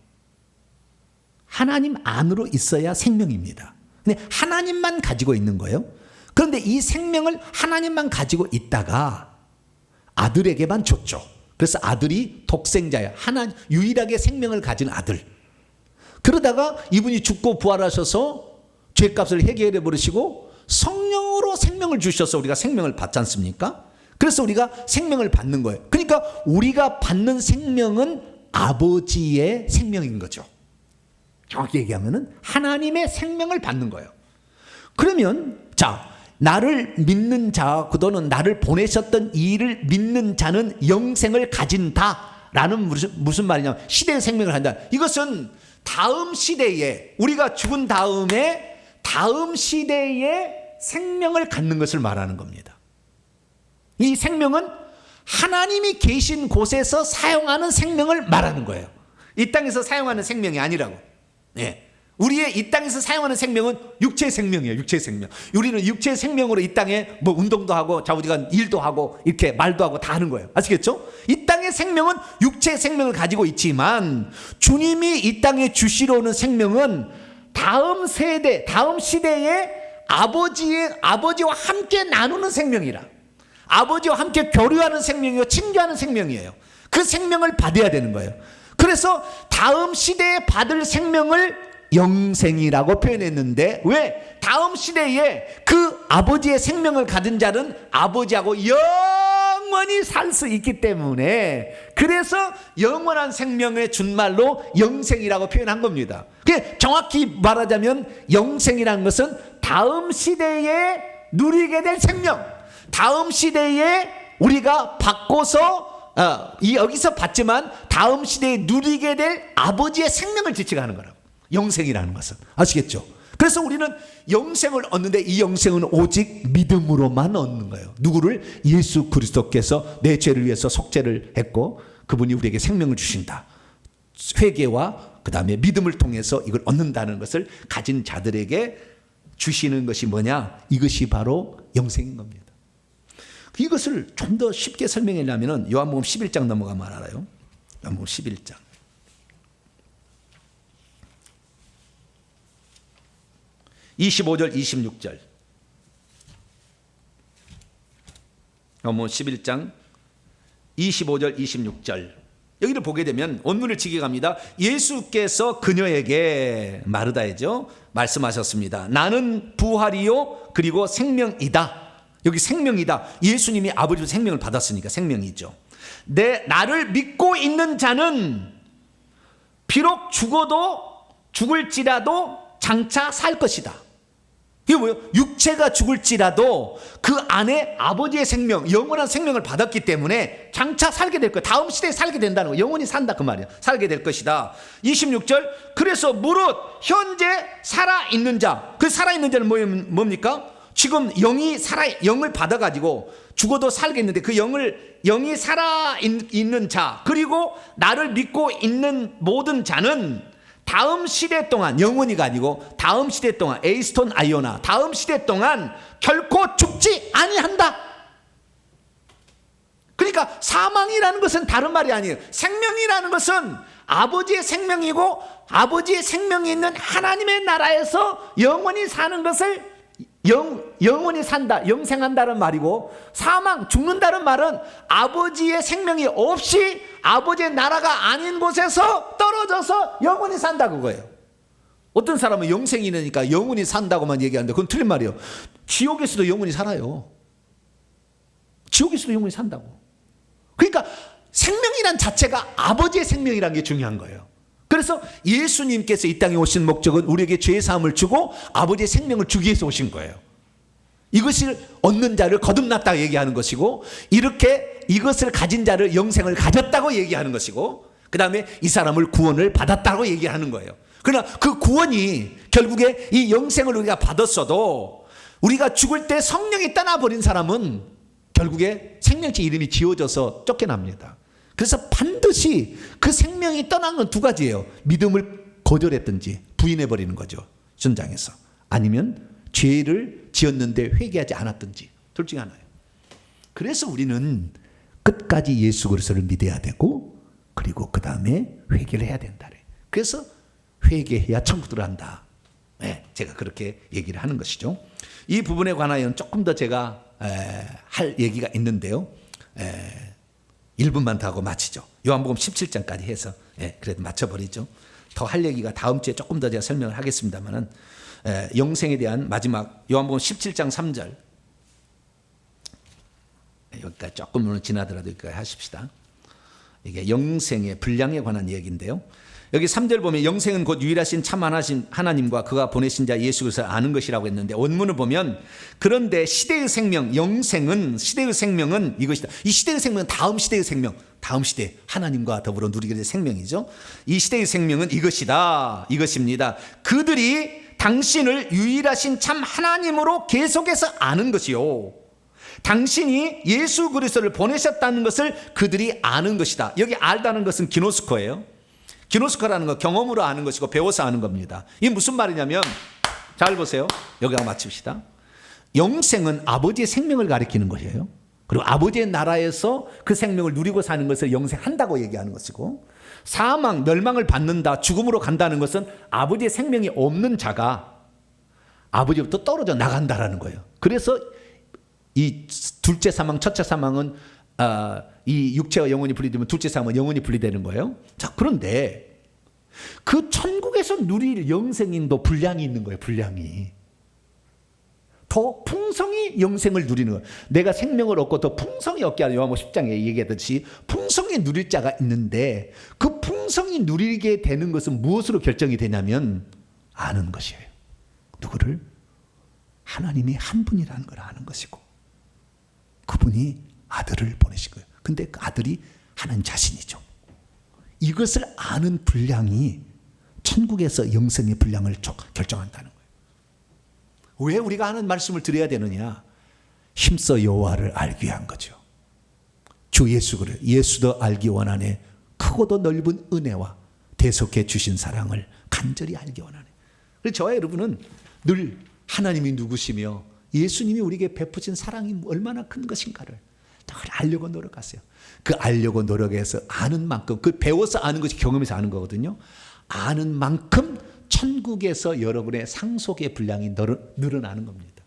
하나님 안으로 있어야 생명입니다. 근데 하나님만 가지고 있는 거예요. 그런데 이 생명을 하나님만 가지고 있다가 아들에게만 줬죠. 그래서 아들이 독생자예요. 유일하게 생명을 가진 아들. 그러다가 이분이 죽고 부활하셔서 죄값을 해결해 버리시고 성령으로 생명을 주셔서 우리가 생명을 받지 않습니까? 그래서 우리가 생명을 받는 거예요. 그러니까 우리가 받는 생명은 아버지의 생명인 거죠. 정확히 얘기하면은 하나님의 생명을 받는 거예요. 그러면 자, 나를 믿는 자, 또는 나를 보내셨던 이를 믿는 자는 영생을 가진다라는 무슨 말이냐면 시대의 생명을 한다. 이것은 다음 시대에 우리가 죽은 다음에 다음 시대에 생명을 갖는 것을 말하는 겁니다. 이 생명은 하나님이 계신 곳에서 사용하는 생명을 말하는 거예요. 이 땅에서 사용하는 생명이 아니라고. 우리의 이 땅에서 사용하는 생명은 육체의 생명이에요. 육체의 생명. 우리는 육체의 생명으로 이 땅에 뭐 운동도 하고 좌우지간 일도 하고 이렇게 말도 하고 다 하는 거예요. 아시겠죠? 이 땅의 생명은 육체의 생명을 가지고 있지만 주님이 이 땅에 주시러 오는 생명은 다음 세대, 다음 시대에 아버지와 함께 나누는 생명이라. 아버지와 함께 교류하는 생명이요, 친교하는 생명이에요. 그 생명을 받아야 되는 거예요. 그래서 다음 시대에 받을 생명을 영생이라고 표현했는데, 왜? 다음 시대에 그 아버지의 생명을 가진 자는 아버지하고 영원히 살 수 있기 때문에, 그래서 영원한 생명의 준말로 영생이라고 표현한 겁니다. 정확히 말하자면 영생이라는 것은 다음 시대에 누리게 될 생명, 다음 시대에 우리가 받고서 여기서 받지만 다음 시대에 누리게 될 아버지의 생명을 지칭하는 거라고. 영생이라는 것은. 아시겠죠? 그래서 우리는 영생을 얻는데 이 영생은 오직 믿음으로만 얻는 거예요. 누구를? 예수 그리스도께서 내 죄를 위해서 속죄를 했고 그분이 우리에게 생명을 주신다. 회개와 그 다음에 믿음을 통해서 이걸 얻는다는 것을 가진 자들에게 주시는 것이 뭐냐? 이것이 바로 영생인 겁니다. 이것을 좀 더 쉽게 설명하려면 요한복음 11장 넘어가면 알아요. 요한복음 11장. (25절) (26절) 뭐 11장 25절 26절 여기를 보게 되면 원문을 직역합니다. 예수께서 그녀에게 마르다이죠 말씀하셨습니다. 나는 부활이요 그리고 생명이다. 여기 생명이다. 예수님이 아버지로 생명을 받았으니까 생명이죠. 나를 믿고 있는 자는 비록 죽어도 죽을지라도 장차 살 것이다. 이게 뭐예요? 육체가 죽을지라도 그 안에 아버지의 생명, 영원한 생명을 받았기 때문에 장차 살게 될 거예요. 다음 시대에 살게 된다는 거예요. 영원히 산다 그 말이에요. 살게 될 것이다. 26절 그래서 무릇 현재 살아있는 자, 그 살아있는 자는 뭡니까? 지금 영을 받아가지고 죽어도 살겠는데 그 영이 살아있는 자, 그리고 나를 믿고 있는 모든 자는 다음 시대 동안, 영원히가 아니고 다음 시대 동안, 에이스톤 아이오나, 다음 시대 동안 결코 죽지 아니한다. 그러니까 사망이라는 것은 다른 말이 아니에요. 생명이라는 것은 아버지의 생명이고 아버지의 생명이 있는 하나님의 나라에서 영원히 사는 것을 영원히 산다, 영생한다는 말이고, 사망, 죽는다는 말은 아버지의 생명이 없이 아버지의 나라가 아닌 곳에서 떨어져서 영원히 산다 그거예요. 어떤 사람은 영생이 되니까 영원히 산다고만 얘기하는데 그건 틀린 말이에요. 지옥에서도 영원히 살아요. 지옥에서도 영원히 산다고. 그러니까 생명이란 자체가 아버지의 생명이라는 게 중요한 거예요. 그래서 예수님께서 이 땅에 오신 목적은 우리에게 죄사함을 주고 아버지의 생명을 주기 위해서 오신 거예요. 이것을 얻는 자를 거듭났다고 얘기하는 것이고, 이렇게 이것을 가진 자를 영생을 가졌다고 얘기하는 것이고, 그 다음에 이 사람을 구원을 받았다고 얘기하는 거예요. 그러나 그 구원이 결국에 이 영생을 우리가 받았어도 우리가 죽을 때 성령이 떠나버린 사람은 결국에 생명체 이름이 지워져서 쫓겨납니다. 그래서 반드시 그 생명이 떠난 건 두 가지예요. 믿음을 거절했든지 부인해버리는 거죠. 전장에서. 아니면 죄를 지었는데 회개하지 않았든지. 둘 중에 하나예요. 그래서 우리는 끝까지 예수 그리스도를 믿어야 되고, 그리고 그 다음에 회개를 해야 된다. 그래서 회개해야 천국 들어간다. 네, 제가 그렇게 얘기를 하는 것이죠. 이 부분에 관하여는 조금 더 제가 할 얘기가 있는데요. 1분만 더 하고 마치죠. 요한복음 17장까지 해서 그래도 맞춰버리죠. 더 할 얘기가 다음 주에 조금 더 제가 설명을 하겠습니다만은, 영생에 대한 마지막 요한복음 17장 3절, 여기까지 조금 지나더라도 여기까지 하십시다. 이게 영생의 분량에 관한 얘기인데요. 여기 3절 보면 영생은 곧 유일하신 참 하나님과 그가 보내신 자 예수 그리스도를 아는 것이라고 했는데, 원문을 보면 그런데 시대의 생명, 영생은, 시대의 생명은 이것이다. 이 시대의 생명은 다음 시대의 생명, 다음 시대 하나님과 더불어 누리게 될 생명이죠. 이 시대의 생명은 이것입니다. 그들이 당신을 유일하신 참 하나님으로 계속해서 아는 것이요, 당신이 예수 그리스도를 보내셨다는 것을 그들이 아는 것이다. 여기 알다는 것은 기노스코예요. 기노스코라는 거 경험으로 아는 것이고 배워서 아는 겁니다. 이게 무슨 말이냐면, 잘 보세요. 여기가 마칩시다. 영생은 아버지의 생명을 가리키는 것이에요. 그리고 아버지의 나라에서 그 생명을 누리고 사는 것을 영생한다고 얘기하는 것이고, 사망, 멸망을 받는다, 죽음으로 간다는 것은 아버지의 생명이 없는 자가 아버지부터 떨어져 나간다라는 거예요. 그래서 이 둘째 사망, 첫째 사망은 이 육체가 영원히 분리되면 둘째 사망은 영원히 분리되는 거예요. 자, 그런데 그 천국에서 누릴 영생인도 분량이 있는 거예요. 분량이 더 풍성히 영생을 누리는 거예요. 내가 생명을 얻고 더 풍성히 얻게 하는 요한복음 10장에 얘기하듯이 풍성히 누릴 자가 있는데, 그 풍성히 누리게 되는 것은 무엇으로 결정이 되냐면 아는 것이에요. 누구를? 하나님이 한 분이라는 걸 아는 것이고, 그분이 아들을 보내신 거예요. 근데 그 아들이 하나님 자신이죠. 이것을 아는 분량이 천국에서 영생의 분량을 결정한다는 거예요. 왜 우리가 하는 말씀을 드려야 되느냐? 힘써 여호와를 알기 위한 거죠. 주 예수도 알기 원하네. 크고도 넓은 은혜와 대속해 주신 사랑을 간절히 알기 원하네. 그래서 저와 여러분은 늘 하나님이 누구시며 예수님이 우리에게 베푸신 사랑이 얼마나 큰 것인가를 늘 알려고 노력하세요. 그 알려고 노력해서 아는 만큼, 그 배워서 아는 것이 경험에서 아는 거거든요. 아는 만큼 천국에서 여러분의 상속의 분량이 늘어나는 겁니다.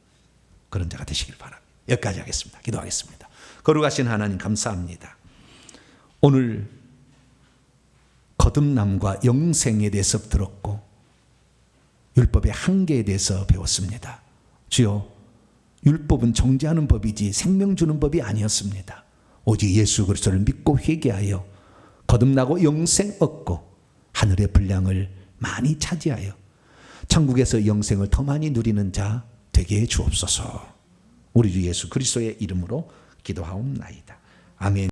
그런 자가 되시길 바랍니다. 여기까지 하겠습니다. 기도하겠습니다. 거룩하신 하나님 감사합니다. 오늘 거듭남과 영생에 대해서 들었고 율법의 한계에 대해서 배웠습니다. 주여, 율법은 정죄하는 법이지 생명 주는 법이 아니었습니다. 오직 예수 그리스도를 믿고 회개하여 거듭나고 영생 얻고 하늘의 분량을 많이 차지하여 천국에서 영생을 더 많이 누리는 자 되게 해 주옵소서. 우리 주 예수 그리스도의 이름으로 기도하옵나이다. 아멘.